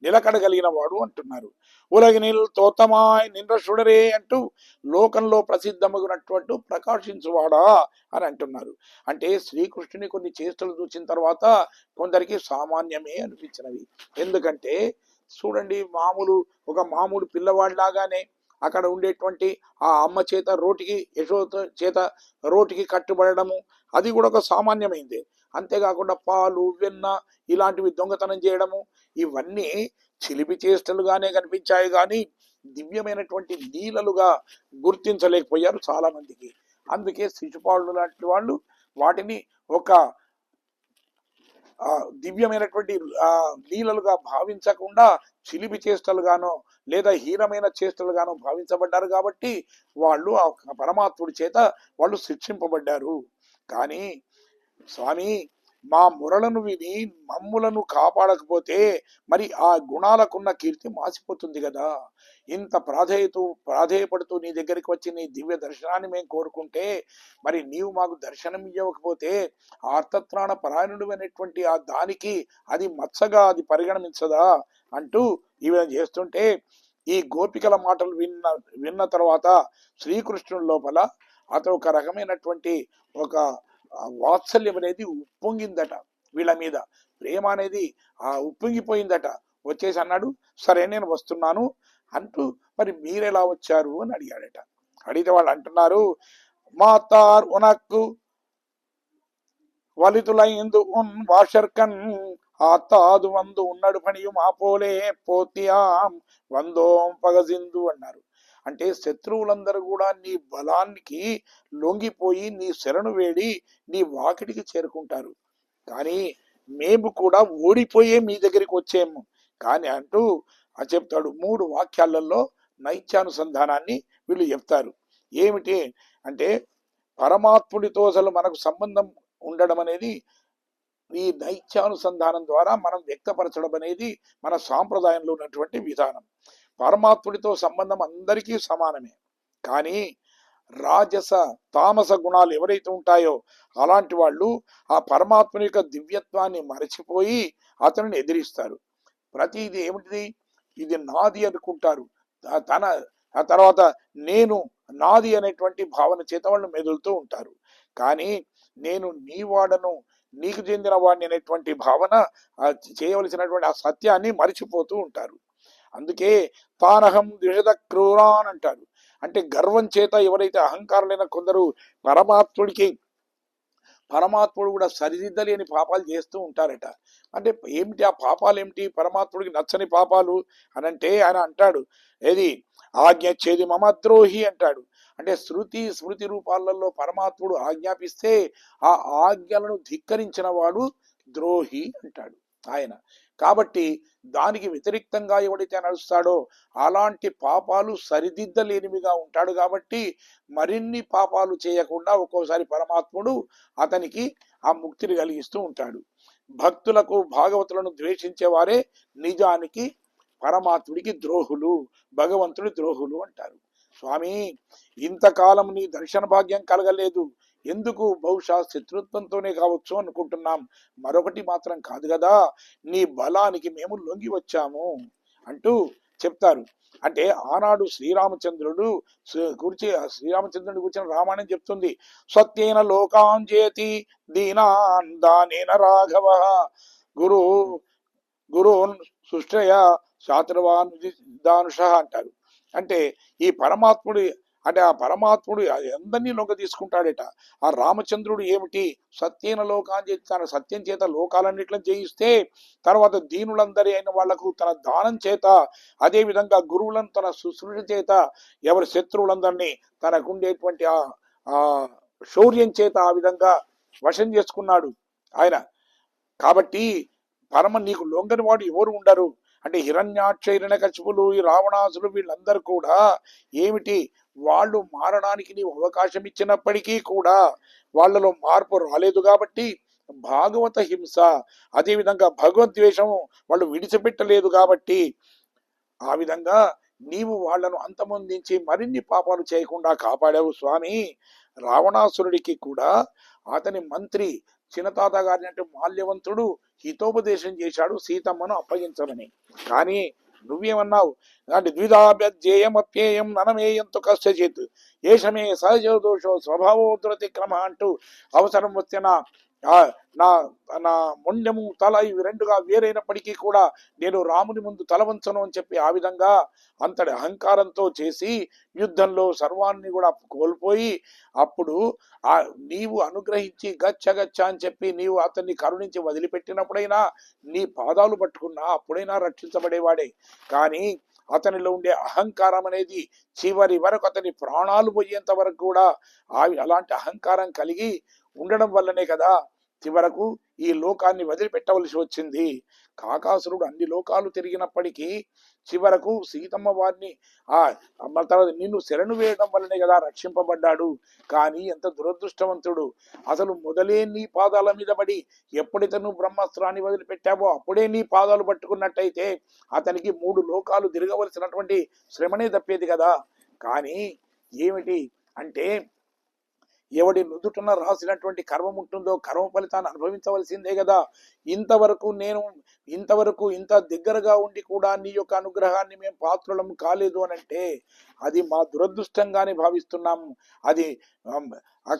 నిలకడగలిగిన వాడు అంటున్నారు. ఉలగినిల్ తోతమాయ్ నిండ్ర చూడరే అంటూ లోకంలో ప్రసిద్ధమగినటువంటి ప్రకాశించువాడా అని అంటున్నారు. అంటే శ్రీకృష్ణుని కొన్ని చేష్టలు చూసిన తర్వాత కొందరికి సామాన్యమే అనిపించినవి. ఎందుకంటే చూడండి, ఒక మామూలు పిల్లవాడిలాగానే అక్కడ ఉండేటువంటి ఆ అమ్మ చేత యశోద చేత రోటికి కట్టుబడము, అది కూడా ఒక సామాన్యమైంది. అంతేకాకుండా పాలు వెన్న ఇలాంటివి దొంగతనం చేయడము, ఇవన్నీ చిలిపి చేష్టలుగానే కనిపించాయి కానీ దివ్యమైనటువంటి లీలలుగా గుర్తించలేకపోయారు చాలా మందికి. అందుకే శిశుపాలుడు లాంటి వాళ్ళు వాటిని ఒక దివ్యమైనటువంటి లీలలుగా భావించకుండా చిలిపి చేష్టలుగానో లేదా హీనమైన చేష్టలుగానో భావించబడ్డారు. కాబట్టి వాళ్ళు ఆ పరమాత్ముడి చేత వాళ్ళు శిక్షింపబడ్డారు. కానీ స్వామి, మా మొరలను విని మమ్ములను కాపాడకపోతే మరి ఆ గుణాలకున్న కీర్తి మాసిపోతుంది కదా. ఇంత ప్రాధేయపడుతూ నీ దగ్గరికి వచ్చి నీ దివ్య దర్శనాన్ని మేము కోరుకుంటే మరి నీవు మాకు దర్శనం ఇవ్వకపోతే ఆర్తత్రాణ పరాయణుడు అనేటువంటి ఆ దానికి అది మచ్చగా అది పరిగణించదా అంటూ ఈవిడ చేస్తుంటే, ఈ గోపికల మాటలు విన్న తర్వాత శ్రీకృష్ణుడి లోపల అతను ఒక రకమైనటువంటి ఒక వాత్సల్యం అనేది ఉప్పొంగిందట. వీళ్ళ మీద ప్రేమ అనేది ఉప్పొంగిపోయిందట. వచ్చేసి అన్నాడు, సరే నేను వస్తున్నాను అంటూ, మరి మీరెలా వచ్చారు అని అడిగాడట. అడిగితే వాళ్ళు అంటున్నారు, మాతార్ ఉనక్కు వలితులైందు ఉన్ వాషర్కన్ ఆత్తాదు వందు ఉన్నడు పనియు మాపోలే పోతియాం వందోం పగజిందు అన్నారు. అంటే శత్రువులందరూ కూడా నీ బలానికి లొంగిపోయి నీ శరణు వేడి నీ వాకిటికి చేరుకుంటారు, కానీ మేము కూడా ఓడిపోయే మీ దగ్గరికి వచ్చేము కానీ అంటూ చెప్తాడు. 3 వాక్యాలలో నైత్యానుసంధానాన్ని వీళ్ళు చెప్తారు. ఏమిటి అంటే, పరమాత్ముడితో అసలు మనకు సంబంధం ఉండడం అనేది ఈ నైత్యానుసంధానం ద్వారా మనం వ్యక్తపరచడం అనేది మన సాంప్రదాయంలో ఉన్నటువంటి విధానం. పరమాత్ముడితో సంబంధం అందరికీ సమానమే, కానీ రాజస తామస గుణాలు ఎవరైతే ఉంటాయో అలాంటి వాళ్ళు ఆ పరమాత్ముని యొక్క దివ్యత్వాన్ని మరచిపోయి అతనిని ఎదిరిస్తారు. ప్రతిది ఏమిటిది, ఇది నాది అనుకుంటారు. ఆ తర్వాత నేను నాది అనేటువంటి భావన చేత వాళ్ళు మెదులుతూ ఉంటారు. కానీ నేను నీ వాడను, నీకు చెందిన వాడిని అనేటువంటి భావన చేయవలసినటువంటి ఆ సత్యాన్ని మరిచిపోతూ ఉంటారు. అందుకే తానహం ద్విషద క్రూరాన్ అంటారు. అంటే గర్వం చేత ఎవరైతే అహంకారులైన కొందరు పరమాత్ముడు కూడా సరిదిద్దలేని పాపాలు చేస్తూ ఉంటారట. అంటే ఏమిటి ఆ పాపాలు ఏమిటి, పరమాత్ముడికి నచ్చని పాపాలు అనంటే ఆయన అంటాడు, ఏది ఆజ్ఞచ్చేది మమద్రోహి అంటాడు. అంటే స్మృతి రూపాలలో పరమాత్ముడు ఆజ్ఞాపిస్తే ఆ ఆజ్ఞలను ధిక్కరించిన వాడు ద్రోహి అంటాడు ఆయన. కాబట్టి దానికి వ్యతిరేక్తంగా ఎవడైతే నడుస్తాడో అలాంటి పాపాలు సరిదిద్దలేనివిగా ఉంటాడు. కాబట్టి మరిన్ని పాపాలు చేయకుండా ఒక్కోసారి పరమాత్ముడు అతనికి ఆ ముక్తిని కలిగిస్తూ ఉంటాడు. భక్తులకు భాగవతులను ద్వేషించేవారే నిజానికి పరమాత్ముడికి ద్రోహులు, భగవంతుడి ద్రోహులు అంటారు. స్వామి, ఇంతకాలం నీ దర్శన భాగ్యం కలగలేదు ఎందుకు? బహుశా శత్రుత్వంతోనే కావచ్చు అనుకుంటున్నాం, మరొకటి మాత్రం కాదు కదా, నీ బలానికి మేము లొంగి వచ్చాము అంటూ చెప్తారు. అంటే ఆనాడు శ్రీరామచంద్రుడి గురించిన రామాయణం చెప్తుంది. సత్యేన లోకాన్ జయతి దీనాన్ దానేన రాఘవ గురున్ సుష్ట్రయ శాస్త్రవాన్ దానుష అంటారు. అంటే ఈ పరమాత్ముడు ఆ పరమాత్ముడు అందరినీ లొంగ తీసుకుంటాడట. ఆ రామచంద్రుడు ఏమిటి, సత్యేన లోకాన్ని తన సత్యం చేత లోకాలన్నిట్లను జయిస్తే తర్వాత దీనులందరి అయిన వాళ్లకు తన దానం చేత, అదే విధంగా గురువులను తన శుశ్రూష చేత ఎవరి శత్రువులందరినీ తనకుండేటువంటి ఆ శౌర్యం చేత ఆ విధంగా వశం చేసుకున్నాడు ఆయన. కాబట్టి నీకు లొంగని వాడు ఎవరు ఉండరు. అంటే హిరణ్యాక్ష, హిరణ్యకశిపులు, ఈ రావణాసులు వీళ్ళందరూ కూడా ఏమిటి, వాళ్ళు మారడానికి నీవు అవకాశం ఇచ్చినప్పటికీ కూడా వాళ్ళలో మార్పు రాలేదు. కాబట్టి భాగవత హింస, అదేవిధంగా భగవద్వేషము వాళ్ళు విడిచిపెట్టలేదు. కాబట్టి ఆ విధంగా నీవు వాళ్లను అంతమొందించి మరిన్ని పాపాలు చేయకుండా కాపాడావు స్వామి. రావణాసురుడికి కూడా అతని మంత్రి చిన్నతాత గారిని అంటే మాల్యవంతుడు హితోపదేశం చేశాడు సీతమ్మను అప్పగించమని. కానీ నువ్వేమన్నావు అంటే ద్విధాభ్యజేయమప్యేయం ననమేయంతో కష్టచేత్ ఏషమే సహజ దోషో స్వభావోద్రతి క్రమ అంటూ అవసరం వచ్చిన ఆ నా నా మొండెము తల ఇవి రెండుగా వేరైనప్పటికీ కూడా నేను రాముని ముందు తల వంచను అని చెప్పి ఆ విధంగా అంతటి అహంకారంతో చేసి యుద్ధంలో సర్వాన్ని కూడా కోల్పోయి అప్పుడు ఆ నీవు అనుగ్రహించి గచ్చ గచ్చ అని చెప్పి నీవు అతన్ని కరుణించి వదిలిపెట్టినప్పుడైనా నీ పాదాలు పట్టుకున్నా అప్పుడైనా రక్షించబడేవాడే. కానీ అతనిలో ఉండే అహంకారం అనేది చివరి వరకు అతని ప్రాణాలు పోయేంత వరకు కూడా అలాంటి అహంకారం కలిగి ఉండడం వల్లనే కదా చివరకు ఈ లోకాన్ని వదిలిపెట్టవలసి వచ్చింది. కాకాసురుడు అన్ని లోకాలు తిరిగినప్పటికీ చివరకు సీతమ్మ వారిని ఆ తర్వాత నిన్ను శరణు వేయడం వల్లనే కదా రక్షింపబడ్డాడు. కానీ ఎంత దురదృష్టవంతుడు, అసలు మొదలే నీ పాదాల మీద పడి ఎప్పుడైతే నువ్వు బ్రహ్మాస్త్రాన్ని వదిలిపెట్టావో అప్పుడే నీ పాదాలు పట్టుకున్నట్టయితే అతనికి 3 లోకాలు తిరగవలసినటువంటి శ్రమనే తప్పేది కదా. కానీ ఏమిటి అంటే ఎవడి నుదుటన రాసినటువంటి కర్మం ఉంటుందో కర్మ ఫలితాన్ని అనుభవించవలసిందే కదా. ఇంతవరకు ఇంత దగ్గరగా ఉండి కూడా నీ యొక్క అనుగ్రహాన్ని మేము పాత్రులం కాలేదు అని అంటే అది మా దురదృష్టంగానే భావిస్తున్నాము. అది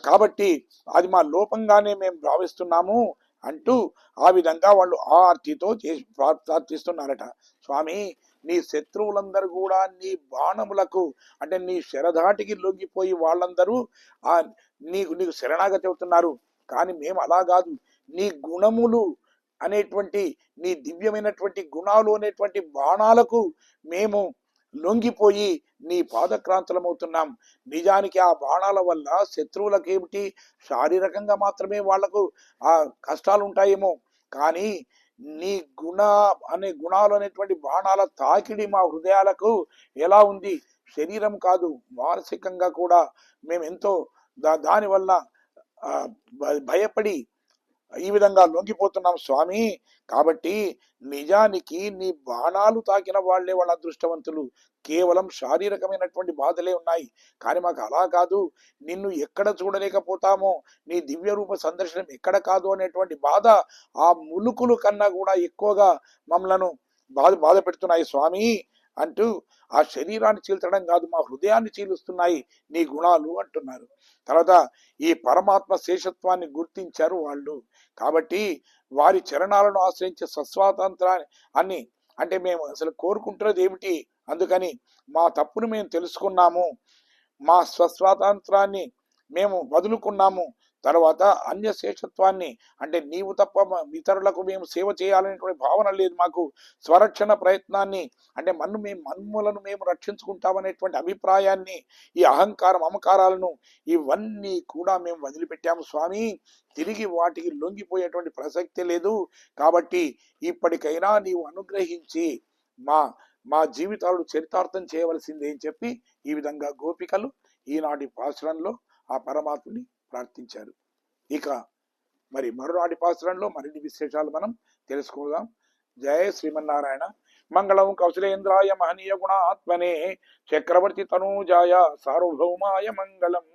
కాబట్టి అది మా లోపంగానే మేము భావిస్తున్నాము అంటూ ఆ విధంగా వాళ్ళు ఆర్తితో చేసి ప్రార్థిస్తున్నారట. స్వామి, నీ శత్రువులందరూ కూడా నీ బాణములకు అంటే నీ శరధాటికి లొంగిపోయి వాళ్ళందరూ ఆ నీకు శరణాగతి అవుతున్నారు. కానీ మేము అలా కాదు, నీ గుణములు అనేటువంటి నీ దివ్యమైనటువంటి గుణాలు అనేటువంటి బాణాలకు మేము లొంగిపోయి నీ పాదక్రాంతులమవుతున్నాం. నిజానికి ఆ బాణాల వల్ల శత్రువులకు ఏమిటి, శారీరకంగా మాత్రమే వాళ్లకు ఆ కష్టాలు ఉంటాయేమో, కానీ నీ గుణాలు అనేటువంటి బాణాల తాకిడి మా హృదయాలకు ఎలా ఉంది, శరీరం కాదు మానసికంగా కూడా మేము ఎంతో దానివల్ల భయపడి ఈ విధంగా లొంగిపోతున్నాం స్వామి. కాబట్టి నిజానికి నీ బాణాలు తాకిన వాళ్లే వాళ్ళ అదృష్టవంతులు. కేవలం శారీరకమైనటువంటి బాధలే ఉన్నాయి. కానీ మాకు అలా కాదు, నిన్ను ఎక్కడ చూడలేకపోతామో, నీ దివ్య రూప సందర్శనం ఎక్కడ కాదు అనేటువంటి బాధ ఆ ములుకులు కన్నా కూడా ఎక్కువగా మమ్మలను బాధ పెడుతున్నాయి స్వామి అంటూ ఆ శరీరాన్ని చీల్చడం కాదు, మా హృదయాన్ని చీలుస్తున్నాయి నీ గుణాలు అంటున్నారు. తర్వాత ఈ పరమాత్మ శేషత్వాన్ని గుర్తించారు వాళ్ళు. కాబట్టి వారి చరణాలను ఆశ్రయించే స్వస్వాతంత్రాన్ని అంటే మేము అసలు కోరుకుంటున్నది ఏమిటి, అందుకని మా తప్పును మేము తెలుసుకున్నాము, మా స్వస్వాతంత్రాన్ని మేము వదులుకున్నాము, తర్వాత అన్య శేషత్వాన్ని అంటే నీవు తప్ప ఇతరులకు మేము సేవ చేయాలనేటువంటి భావన లేదు మాకు, స్వరక్షణ ప్రయత్నాన్ని అంటే మన్ములను మేము రక్షించుకుంటామనేటువంటి అభిప్రాయాన్ని, ఈ అహంకారం మమకారాలను ఇవన్నీ కూడా మేము వదిలిపెట్టాము స్వామి. తిరిగి వాటికి లొంగిపోయేటువంటి ప్రసక్తి లేదు. కాబట్టి ఇప్పటికైనా నీవు అనుగ్రహించి మా జీవితాలను చరితార్థం చేయవలసిందే అని చెప్పి ఈ విధంగా గోపికలు ఈనాటి పాసురంలో ఆ పరమాత్ముని ప్రార్థించారు. ఇక మరి మరునాటి పాసురంలో మరిన్ని విశేషాలు మనం తెలుసుకుందాం. జయ శ్రీమన్నారాయణ. మంగళం కౌశలేంద్రాయ మహనీయ గుణాత్మనే చక్రవర్తి తనూజాయ సార్వభౌమాయ మంగళం.